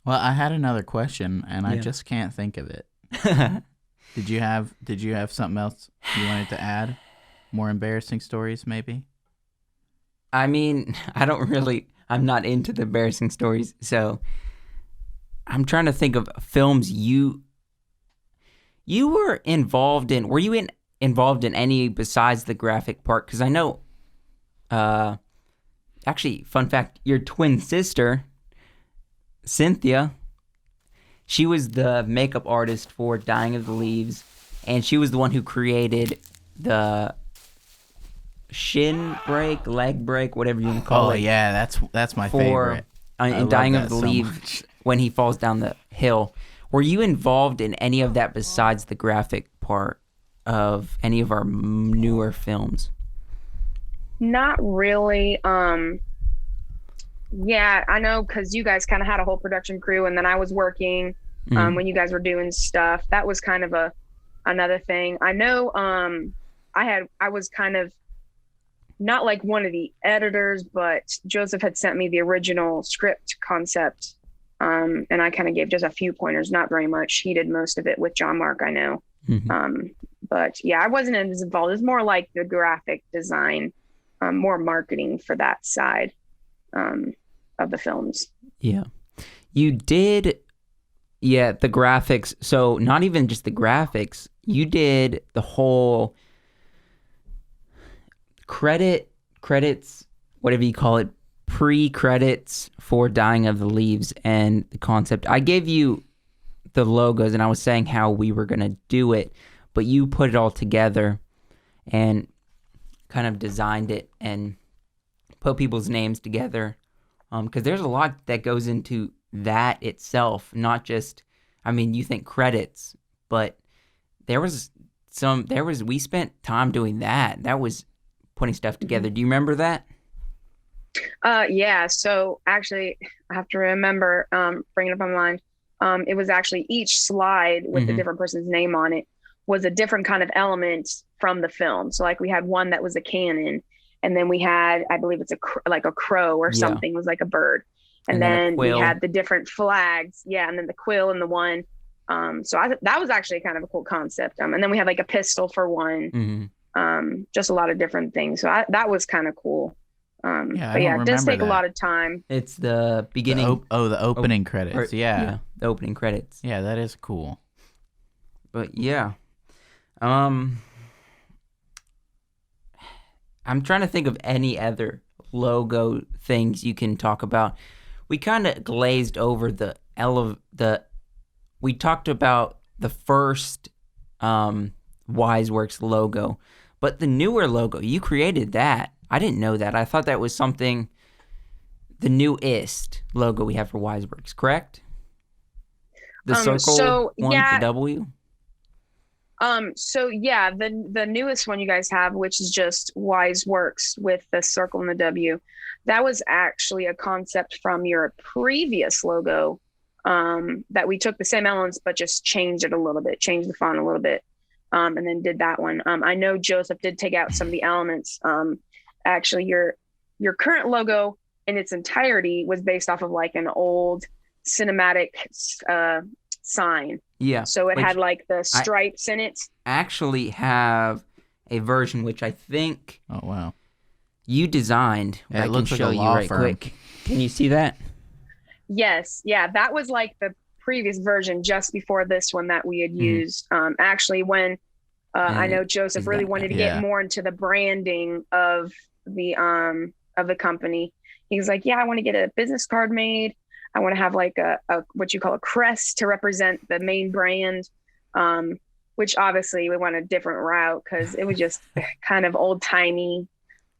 [SPEAKER 3] Well, I had another question, and I
[SPEAKER 1] Yeah.
[SPEAKER 3] just can't think of it. Did you have something else you wanted to add? More embarrassing stories, maybe?
[SPEAKER 1] I mean, I'm not into the embarrassing stories, so I'm trying to think of films you were involved in. Were you involved in any besides the graphic part? Because I know, actually, fun fact, your twin sister, Cynthia, she was the makeup artist for Dying of the Leaves, and she was the one who created the shin break, leg break, whatever you want to call it.
[SPEAKER 3] Oh yeah, that's my
[SPEAKER 1] for
[SPEAKER 3] favorite. I
[SPEAKER 1] in
[SPEAKER 3] love
[SPEAKER 1] Dying
[SPEAKER 3] that
[SPEAKER 1] of the
[SPEAKER 3] so
[SPEAKER 1] Leaves
[SPEAKER 3] much.
[SPEAKER 1] when he falls down the hill. Were you involved in any of that besides the graphic part of any of our newer films?
[SPEAKER 4] Not really. Yeah, I know, because you guys kind of had a whole production crew, and then I was working when you guys were doing stuff. That was kind of another thing. I know I was kind of not like one of the editors, but Joseph had sent me the original script concept, and I kind of gave just a few pointers, not very much. He did most of it with John Mark, I know. But yeah, I wasn't as involved. It was more like the graphic design, more marketing for that side of the films.
[SPEAKER 1] Yeah. You did, yeah, the graphics. So not even just the graphics, you did the whole credits, whatever you call it, pre-credits for Dying of the Leaves and the concept. I gave you the logos and I was saying how we were going to do it, but you put it all together and kind of designed it and put people's names together. Because there's a lot that goes into that itself, not just, I mean, you think credits, but we spent time doing that. That was putting stuff together. Do you remember that?
[SPEAKER 4] Yeah. So actually, I have to remember, bringing it up online. It was actually each slide with a different person's name on it was a different kind of element from the film. So like we had one that was a Canon, and then we had, I believe it's like a crow or something, was like a bird. And then we had the different flags. Yeah. And then the quill and the one. That was actually kind of a cool concept. And then we had like a pistol for one. Just a lot of different things. So that was kind of cool. But yeah, it does take a lot of time.
[SPEAKER 1] It's the beginning.
[SPEAKER 3] The opening credits. Yeah,
[SPEAKER 1] the opening credits.
[SPEAKER 3] Yeah, that is cool.
[SPEAKER 1] But yeah, I'm trying to think of any other logo things you can talk about. We kind of glazed over we talked about the first Wiseworks logo, but the newer logo, you created that. I didn't know that. I thought that was something, the newest logo we have for Wiseworks, correct? The circle one, the W?
[SPEAKER 4] So yeah, the newest one you guys have, which is just Wiseworks with the circle and the W, that was actually a concept from your previous logo, that we took the same elements but just changed it a little bit, changed the font a little bit, and then did that one. I know Joseph did take out some of the elements. Actually, your current logo in its entirety was based off of like an old cinematic sign.
[SPEAKER 1] Yeah.
[SPEAKER 4] So it had like the stripes in it.
[SPEAKER 1] Actually have a version which I think you designed.
[SPEAKER 3] Yeah,
[SPEAKER 1] I can show you right quick. Can you see that?
[SPEAKER 4] Yes. Yeah, that was like the previous version just before this one that we had used. Actually, when I know Joseph really wanted to get more into the branding of the company. He's like, yeah, I want to get a business card made. I want to have like a what you call a crest to represent the main brand, which obviously we went a different route because it was just kind of old timey.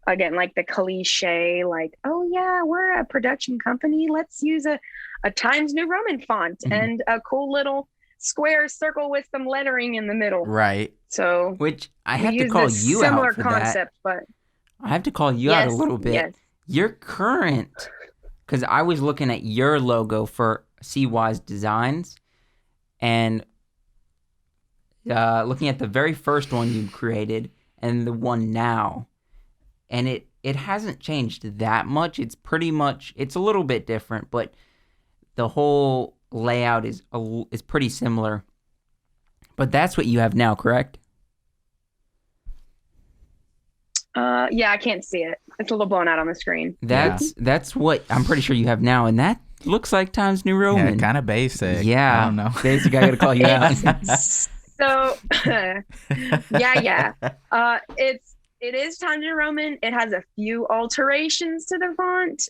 [SPEAKER 4] Again, like the cliche, like, oh yeah, we're a production company. Let's use a Times New Roman font and a cool little square circle with some lettering in the middle.
[SPEAKER 3] Right.
[SPEAKER 4] So,
[SPEAKER 1] which I have to call you out for
[SPEAKER 4] concept, but
[SPEAKER 1] I have to call you out a little bit.
[SPEAKER 4] Yes.
[SPEAKER 1] Your current, because I was looking at your logo for CWise Designs, and looking at the very first one you created and the one now, and it hasn't changed that much. It's pretty much, it's a little bit different, but the whole layout is pretty similar. But that's what you have now, correct?
[SPEAKER 4] Yeah, I can't see it. It's a little blown out on the screen.
[SPEAKER 1] That's what I'm pretty sure you have now, and that looks like Times New Roman.
[SPEAKER 3] Yeah, kind of basic.
[SPEAKER 1] Yeah,
[SPEAKER 3] I don't know.
[SPEAKER 1] Basic. I gotta call you out.
[SPEAKER 4] So, yeah. It is Times New Roman. It has a few alterations to the font.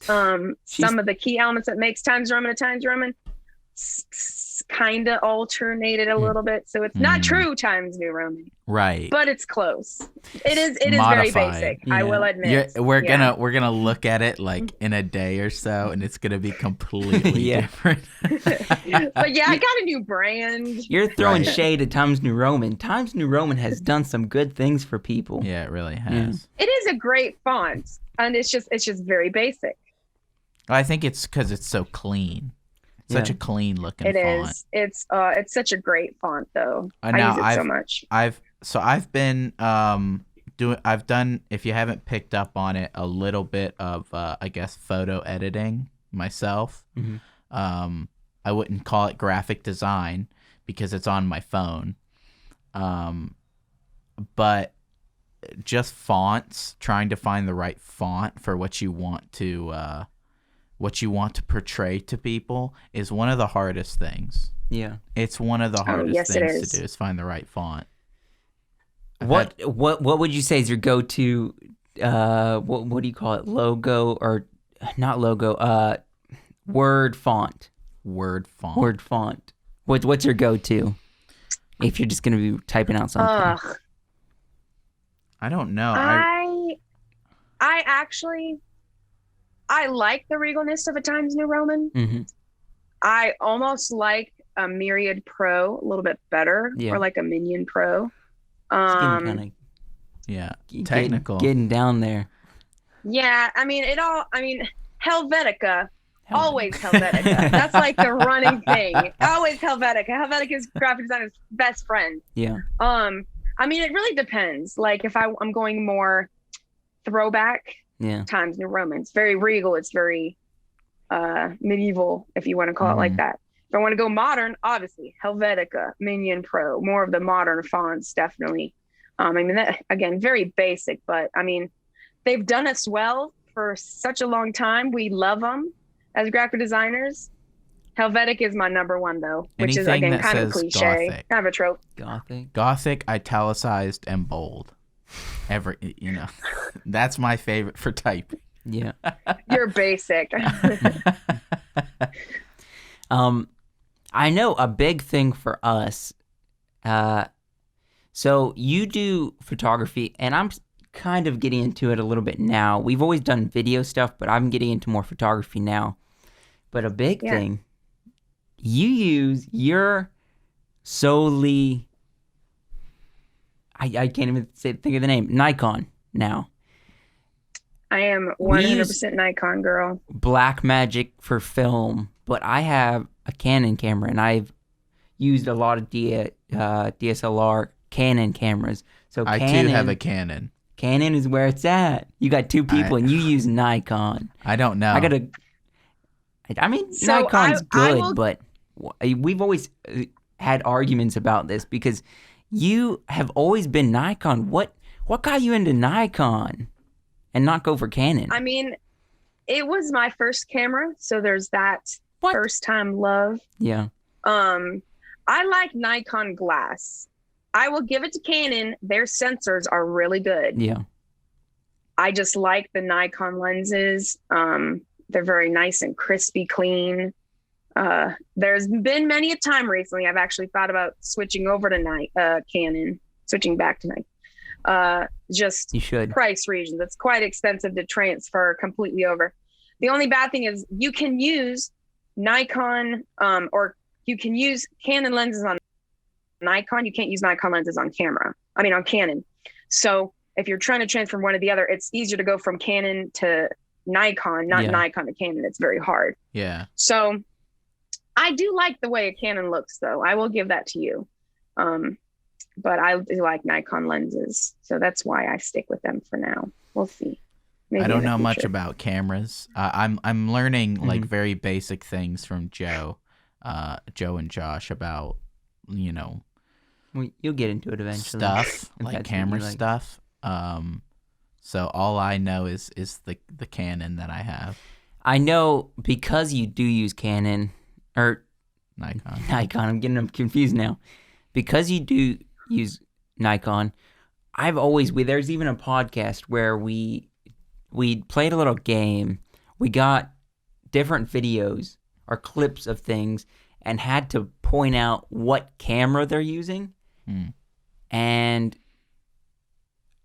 [SPEAKER 4] Some of the key elements that makes Times New Roman a Times New Roman kind of alternated a little bit, so it's not true Times New Roman,
[SPEAKER 3] right?
[SPEAKER 4] But it's close. It is
[SPEAKER 3] Modified.
[SPEAKER 4] Very basic. Yeah. I will admit.
[SPEAKER 3] We're gonna look at it like in a day or so, and it's gonna be completely different.
[SPEAKER 4] But yeah, I got a new brand.
[SPEAKER 1] You're throwing shade at Times New Roman. Times New Roman has done some good things for people.
[SPEAKER 3] Yeah, it really has.
[SPEAKER 4] It is a great font, and it's just very basic.
[SPEAKER 3] I think it's because it's so clean. Such a clean looking font.
[SPEAKER 4] It is. It's such a great font though. I use it so much.
[SPEAKER 3] I've been I've done, if you haven't picked up on it, a little bit of I guess photo editing myself. Mm-hmm. I wouldn't call it graphic design because it's on my phone. But just fonts, trying to find the right font for what you want to portray to people is one of the hardest things.
[SPEAKER 1] Yeah.
[SPEAKER 3] It's one of the hardest things to do is find the right font.
[SPEAKER 1] What would you say is your go-to what do you call it? Logo or not logo, word font.
[SPEAKER 3] Word font.
[SPEAKER 1] Word font. What's your go-to if you're just going to be typing out something?
[SPEAKER 3] I don't know.
[SPEAKER 4] I actually like the regalness of a Times New Roman. Mm-hmm. I almost like a Myriad Pro a little bit better, or like a Minion Pro.
[SPEAKER 3] Technical.
[SPEAKER 1] Getting down there.
[SPEAKER 4] Yeah, Helvetica. Always Helvetica. That's like the running thing. Always Helvetica. Helvetica is graphic designer's best friend.
[SPEAKER 1] Yeah.
[SPEAKER 4] It really depends. Like if I'm going more throwback. Yeah. Times New Roman. It's very regal. It's very medieval, if you want to call it like that. If I want to go modern, obviously Helvetica, Minion Pro, more of the modern fonts, definitely. That, again, very basic, but they've done us well for such a long time. We love them as graphic designers. Helvetica is my number one, though, which is again kind of cliche,
[SPEAKER 3] Gothic.
[SPEAKER 4] kind of a trope.
[SPEAKER 3] Gothic, italicized, and bold. That's my favorite for typing.
[SPEAKER 1] Yeah.
[SPEAKER 4] You're basic.
[SPEAKER 1] I know a big thing for us. So you do photography, and I'm kind of getting into it a little bit now. We've always done video stuff, but I'm getting into more photography now. But a big thing, you use your solely... I can't even think of the name. Nikon now.
[SPEAKER 4] I am 100% Nikon girl.
[SPEAKER 1] Blackmagic for film, but I have a Canon camera, and I've used a lot of DSLR Canon cameras. So
[SPEAKER 3] I too have a Canon.
[SPEAKER 1] Canon is where it's at. You got two people, and you use Nikon.
[SPEAKER 3] I don't know.
[SPEAKER 1] Nikon's good, but we've always had arguments about this because you have always been Nikon. What got you into Nikon and not go for Canon?
[SPEAKER 4] It was my first camera, so there's that first time love.
[SPEAKER 1] Yeah.
[SPEAKER 4] I like Nikon glass. I will give it to Canon. Their sensors are really good.
[SPEAKER 1] Yeah.
[SPEAKER 4] I just like the Nikon lenses. They're very nice and crispy, clean. There's been many a time recently I've actually thought about switching over to Canon, switching back to Nikon. Just
[SPEAKER 1] you should.
[SPEAKER 4] Price reasons. It's quite expensive to transfer completely over. The only bad thing is you can use Nikon or you can use Canon lenses on Nikon. You can't use Nikon lenses on on Canon. So if you're trying to transfer from one to the other, it's easier to go from Canon to Nikon, not Nikon to Canon. It's very hard.
[SPEAKER 3] Yeah.
[SPEAKER 4] So I do like the way a Canon looks, though. I will give that to you. But I do like Nikon lenses. So that's why I stick with them for now. We'll see.
[SPEAKER 3] I
[SPEAKER 4] maybe
[SPEAKER 3] don't
[SPEAKER 4] in the
[SPEAKER 3] know much
[SPEAKER 4] future.
[SPEAKER 3] about cameras. I'm learning like
[SPEAKER 1] Mhm.
[SPEAKER 3] very basic things from Joe and Josh about, you know,
[SPEAKER 1] Well, you'll get into it eventually.
[SPEAKER 3] stuff
[SPEAKER 1] if
[SPEAKER 3] like
[SPEAKER 1] that's what
[SPEAKER 3] camera
[SPEAKER 1] you like.
[SPEAKER 3] stuff. So all I know is the Canon that I have,
[SPEAKER 1] I know because you do use Canon or
[SPEAKER 3] Nikon.
[SPEAKER 1] Nikon. I'm getting them confused now. Because you do use Nikon, there's even a podcast where we played a little game. We got different videos or clips of things and had to point out what camera they're using.
[SPEAKER 3] Hmm.
[SPEAKER 1] And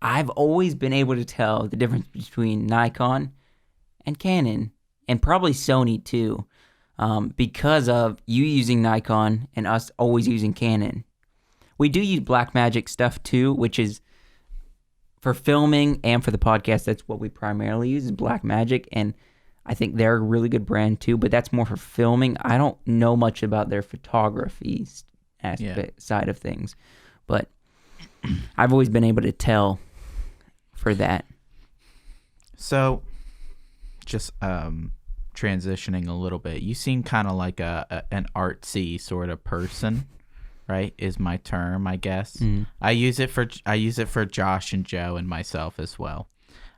[SPEAKER 1] I've always been able to tell the difference between Nikon and Canon, and probably Sony too, because of you using Nikon and us always using Canon. We do use Blackmagic stuff too, which is for filming and for the podcast. That's what we primarily use is Blackmagic, and I think they're a really good brand too. But that's more for filming. I don't know much about their photography aspect side of things, but I've always been able to tell for that.
[SPEAKER 3] So, just transitioning a little bit, you seem kind of like an artsy sort of person, right? Is my term, I guess.
[SPEAKER 1] Mm.
[SPEAKER 3] I use it for Josh and Joe and myself as well.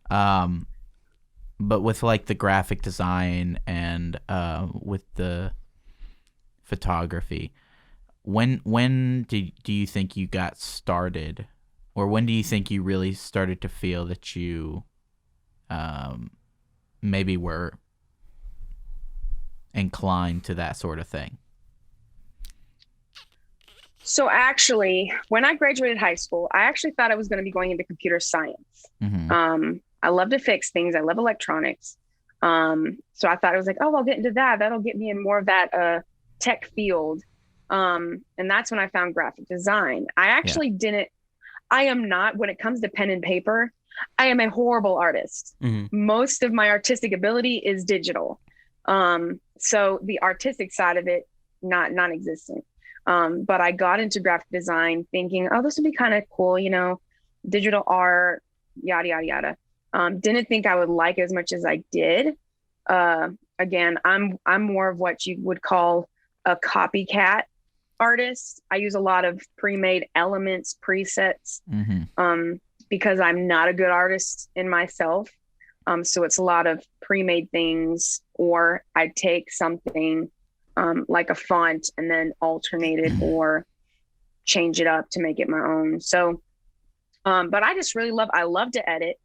[SPEAKER 3] But with like the graphic design and with the photography, when do you think you got started, or when do you think you really started to feel that you maybe were inclined to that sort of thing?
[SPEAKER 4] So actually, when I graduated high school, I actually thought I was going to be going into computer science.
[SPEAKER 3] Mm-hmm.
[SPEAKER 4] I love to fix things. I love electronics. So I thought it was like, oh, I'll get into that. That'll get me in more of that tech field. And that's when I found graphic design. I actually I am not, when it comes to pen and paper, I am a horrible artist.
[SPEAKER 1] Mm-hmm.
[SPEAKER 4] Most of my artistic ability is digital. So the artistic side of it, not non-existent. But I got into graphic design thinking, oh, this would be kind of cool, digital art, yada, yada, yada. Didn't think I would like it as much as I did. Again, I'm more of what you would call a copycat artist. I use a lot of pre-made elements, presets, because I'm not a good artist in myself. So it's a lot of pre-made things, or I take something like a font and then alternate it or change it up to make it my own. So, but I just really I love to edit.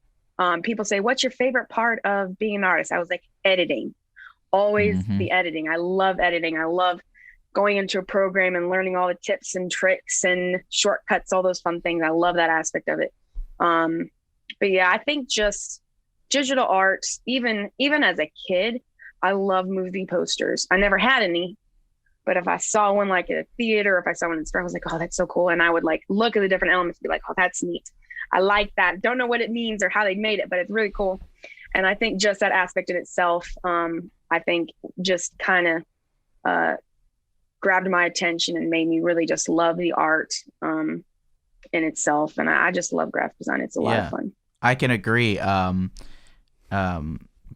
[SPEAKER 4] People say, what's your favorite part of being an artist? I was like, editing, always the editing. I love editing. I love going into a program and learning all the tips and tricks and shortcuts, all those fun things. I love that aspect of it. But yeah, I think just digital art, even as a kid, I love movie posters. I never had any, but if I saw one like at a theater, if I saw one in store, I was like, oh, that's so cool. And I would like look at the different elements and be like, oh, that's neat. I like that. Don't know what it means or how they made it, but it's really cool. And I think just that aspect in itself, I think just kind of grabbed my attention and made me really just love the art in itself. And I just love graphic design. It's a lot of fun.
[SPEAKER 3] I can agree.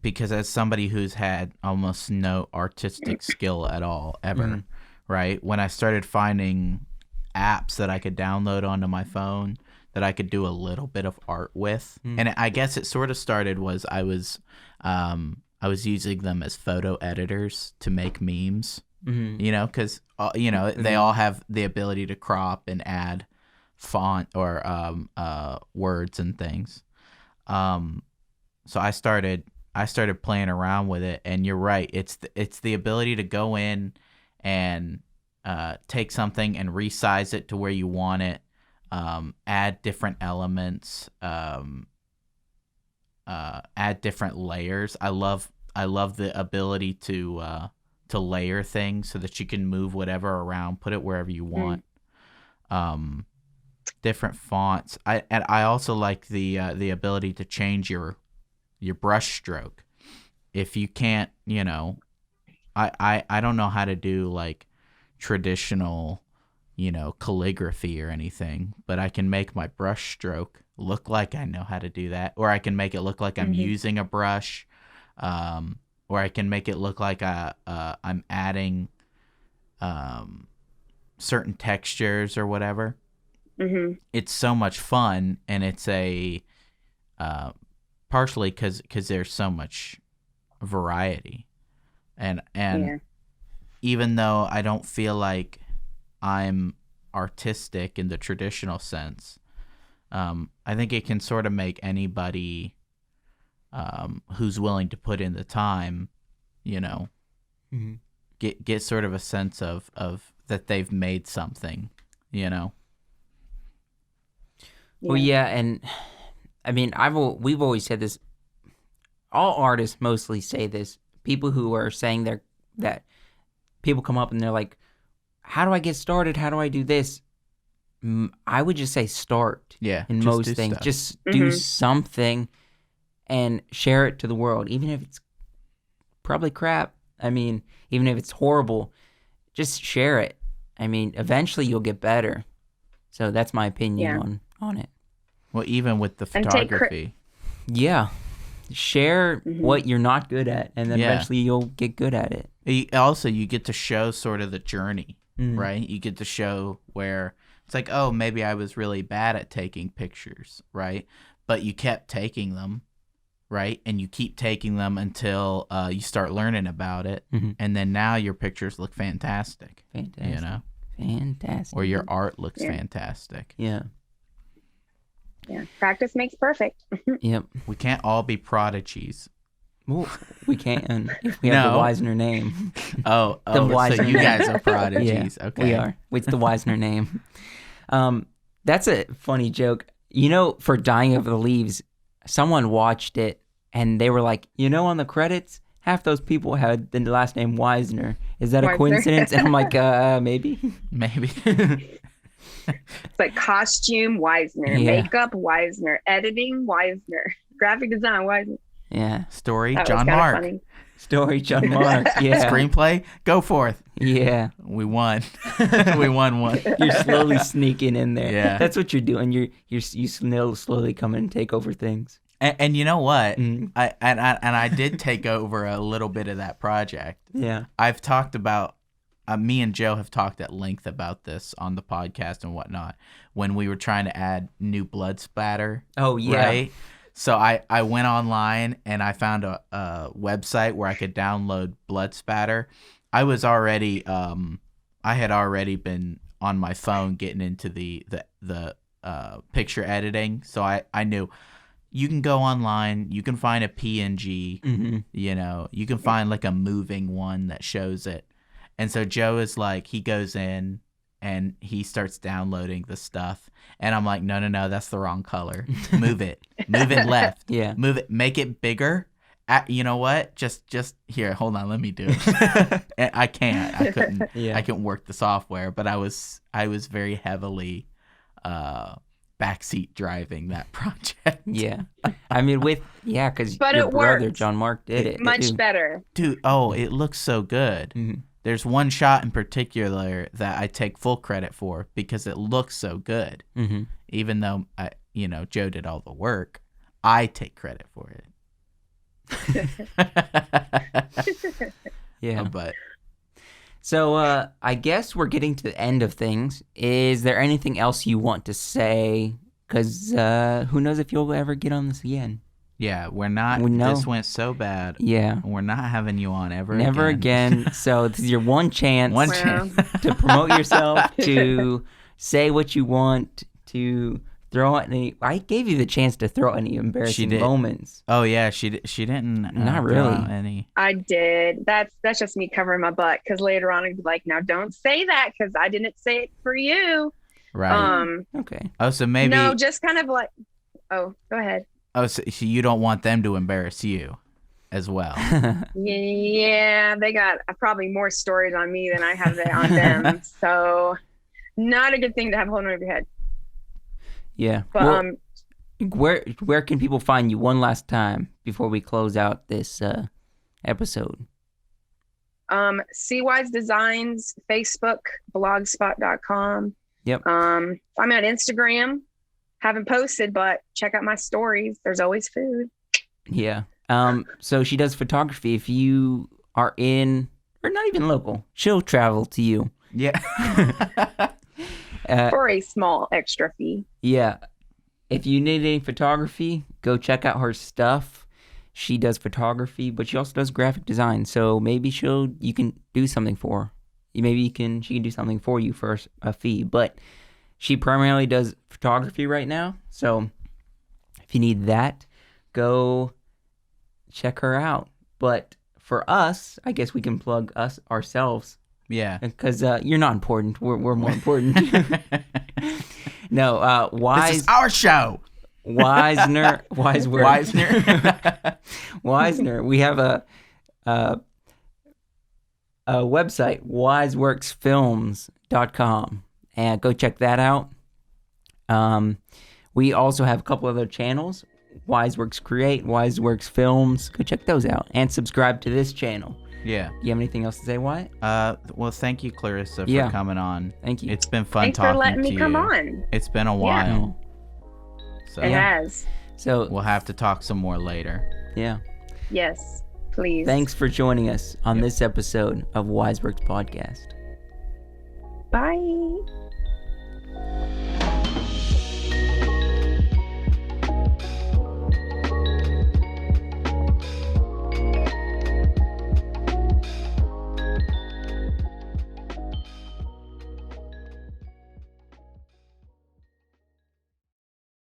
[SPEAKER 3] Because as somebody who's had almost no artistic skill at all ever, right? When I started finding apps that I could download onto my phone that I could do a little bit of art with, and I guess it sort of started was I was using them as photo editors to make memes, because they all have the ability to crop and add font or words and things. So I started playing around with it, and you're right. It's the ability to go in and take something and resize it to where you want it, add different elements, add different layers. I love the ability to layer things so that you can move whatever around, put it wherever you want. Different fonts. I also like the ability to change your brush stroke. If you can't, I don't know how to do like traditional, calligraphy or anything, but I can make my brush stroke look like I know how to do that, or I can make it look like I'm using a brush, or I can make it look like I'm adding certain textures or whatever. It's so much fun, and it's a partially because there's so much variety, and even though I don't feel like I'm artistic in the traditional sense, I think it can sort of make anybody who's willing to put in the time, get sort of a sense of that they've made something,
[SPEAKER 1] Well, yeah, and I mean, we've always said this. All artists mostly say this. People who are saying that people come up and they're like, "How do I get started? How do I do this?" I would just say start.
[SPEAKER 3] Yeah,
[SPEAKER 1] in
[SPEAKER 3] just
[SPEAKER 1] most
[SPEAKER 3] do
[SPEAKER 1] things,
[SPEAKER 3] stuff.
[SPEAKER 1] just do something and share it to the world, even if it's probably crap. I mean, even if it's horrible, just share it. I mean, eventually you'll get better. So that's my opinion on it.
[SPEAKER 3] Well, even with the photography.
[SPEAKER 1] Yeah. Share what you're not good at, and then eventually you'll get good at it.
[SPEAKER 3] Also, you get to show sort of the journey, right? You get to show where it's like, oh, maybe I was really bad at taking pictures, right? But you kept taking them, right? And you keep taking them until you start learning about it. And then now your pictures look fantastic. Fantastic. Or your art looks fantastic.
[SPEAKER 1] Yeah.
[SPEAKER 4] Yeah. Practice makes perfect.
[SPEAKER 1] Yep.
[SPEAKER 3] We can't all be prodigies.
[SPEAKER 1] Well, we can if we have the Wisener name.
[SPEAKER 3] Oh,
[SPEAKER 1] The Wisener
[SPEAKER 3] so you
[SPEAKER 1] name.
[SPEAKER 3] guys are prodigies.
[SPEAKER 1] Yeah,
[SPEAKER 3] Okay.
[SPEAKER 1] we are. It's the Wisener name. That's a funny joke. For Dying of the Leaves, someone watched it and they were like, on the credits, half those people had the last name Wisener. Is that a
[SPEAKER 4] Wisener.
[SPEAKER 1] coincidence? And I'm like, maybe.
[SPEAKER 3] Maybe.
[SPEAKER 4] It's like costume Wisener,
[SPEAKER 1] Yeah.
[SPEAKER 4] makeup Wisener, editing Wisener, graphic design Wisener.
[SPEAKER 1] Yeah.
[SPEAKER 3] Story,
[SPEAKER 4] That
[SPEAKER 3] John
[SPEAKER 4] was kinda
[SPEAKER 3] Mark.
[SPEAKER 4] funny.
[SPEAKER 3] Story, John Mark.
[SPEAKER 1] Yeah.
[SPEAKER 3] Screenplay, Goforth.
[SPEAKER 1] Yeah.
[SPEAKER 3] We won. We won one.
[SPEAKER 1] You're slowly sneaking in there.
[SPEAKER 3] Yeah.
[SPEAKER 1] That's what you're doing. You slowly come in and take over things.
[SPEAKER 3] And you know what? I did take over a little bit of that project.
[SPEAKER 1] Yeah.
[SPEAKER 3] I've talked about. Me and Joe have talked at length about this on the podcast and whatnot when we were trying to add new blood spatter.
[SPEAKER 1] Oh, yeah.
[SPEAKER 3] Right? So I went online and I found a website where I could download blood spatter. I was already I had already been on my phone getting into the picture editing, so I knew you can go online, you can find a PNG, you can find like a moving one that shows it. And so Joe is like, he goes in and he starts downloading the stuff. And I'm like, no, that's the wrong color. Move it. Move it left.
[SPEAKER 1] Yeah.
[SPEAKER 3] Move it. Make it bigger. You know what? Just here. Hold on. Let me do it. And I can't. I couldn't.
[SPEAKER 1] Yeah.
[SPEAKER 3] I couldn't work the software. But I was very heavily backseat driving that project.
[SPEAKER 1] Yeah. I mean, because
[SPEAKER 4] But
[SPEAKER 1] your
[SPEAKER 4] it
[SPEAKER 1] brother,
[SPEAKER 4] worked.
[SPEAKER 1] John Mark, did it.
[SPEAKER 4] Much
[SPEAKER 1] too.
[SPEAKER 4] better.
[SPEAKER 3] Dude, it looks so good.
[SPEAKER 1] Mhm.
[SPEAKER 3] There's one shot in particular that I take full credit for because it looks so good.
[SPEAKER 1] Mm-hmm.
[SPEAKER 3] Even though Joe did all the work, I take credit for it.
[SPEAKER 1] Yeah.
[SPEAKER 3] But
[SPEAKER 1] So I guess we're getting to the end of things. Is there anything else you want to say? Because who knows if you'll ever get on this again.
[SPEAKER 3] yeah, we're not.
[SPEAKER 1] We know.
[SPEAKER 3] This went so bad.
[SPEAKER 1] Yeah.
[SPEAKER 3] We're not having you on
[SPEAKER 1] Never
[SPEAKER 3] again.
[SPEAKER 1] again. So this is your one chance
[SPEAKER 3] One
[SPEAKER 4] Wow.
[SPEAKER 3] chance.
[SPEAKER 1] to promote yourself, to say what you want, to throw out any. I gave you the chance to throw out any embarrassing
[SPEAKER 3] did.
[SPEAKER 1] moments.
[SPEAKER 3] Oh yeah, she didn't.
[SPEAKER 1] Not
[SPEAKER 3] throw
[SPEAKER 1] really.
[SPEAKER 3] out any.
[SPEAKER 4] I did. That's just me covering my butt because later on I'd be like, now don't say that because I didn't say it for you.
[SPEAKER 3] Right.
[SPEAKER 1] Okay.
[SPEAKER 3] Oh, so maybe.
[SPEAKER 4] No, just kind of like, oh, go ahead.
[SPEAKER 3] Oh, so you don't want them to embarrass you, as well.
[SPEAKER 4] Yeah, they got probably more stories on me than I have on them. So not a good thing to have holding over your head.
[SPEAKER 1] Yeah.
[SPEAKER 4] But
[SPEAKER 1] Well, where can people find you one last time before we close out this episode?
[SPEAKER 4] CWise Designs, Facebook, blogspot.com.
[SPEAKER 1] Yep.
[SPEAKER 4] I'm on Instagram Haven't posted, but check out my stories. There's always food.
[SPEAKER 1] Yeah. So she does photography. If you are in, or not even local, she'll travel to you.
[SPEAKER 3] Yeah.
[SPEAKER 4] For a small extra fee.
[SPEAKER 1] Yeah. If you need any photography, go check out her stuff. She does photography, but she also does graphic design. So maybe you can do something for her. Maybe she can do something for you for a fee. But she primarily does photography right now. So if you need that, go check her out. But for us, I guess we can plug us ourselves.
[SPEAKER 3] Yeah.
[SPEAKER 1] Because you're not important. We're more important. No,
[SPEAKER 3] This is our show.
[SPEAKER 1] Wisener.
[SPEAKER 3] Wisener.
[SPEAKER 1] We have a website, wiseworksfilms.com, and go check that out. We also have a couple other channels, Wiseworks Create, Wiseworks Films. Go check those out and subscribe to this channel.
[SPEAKER 3] Yeah.
[SPEAKER 1] You have anything else to say, Wyatt?
[SPEAKER 3] Well, thank you, Clarissa, for coming on.
[SPEAKER 1] Thank you.
[SPEAKER 3] It's been fun
[SPEAKER 4] Thanks
[SPEAKER 3] talking
[SPEAKER 4] for letting
[SPEAKER 3] to
[SPEAKER 4] me
[SPEAKER 3] you.
[SPEAKER 4] come on.
[SPEAKER 3] It's been a while. So
[SPEAKER 4] It has.
[SPEAKER 1] So
[SPEAKER 3] we'll have to talk some more later.
[SPEAKER 1] yeah.
[SPEAKER 4] Yes, please.
[SPEAKER 1] Thanks for joining us on this episode of Wiseworks Podcast.
[SPEAKER 4] Bye.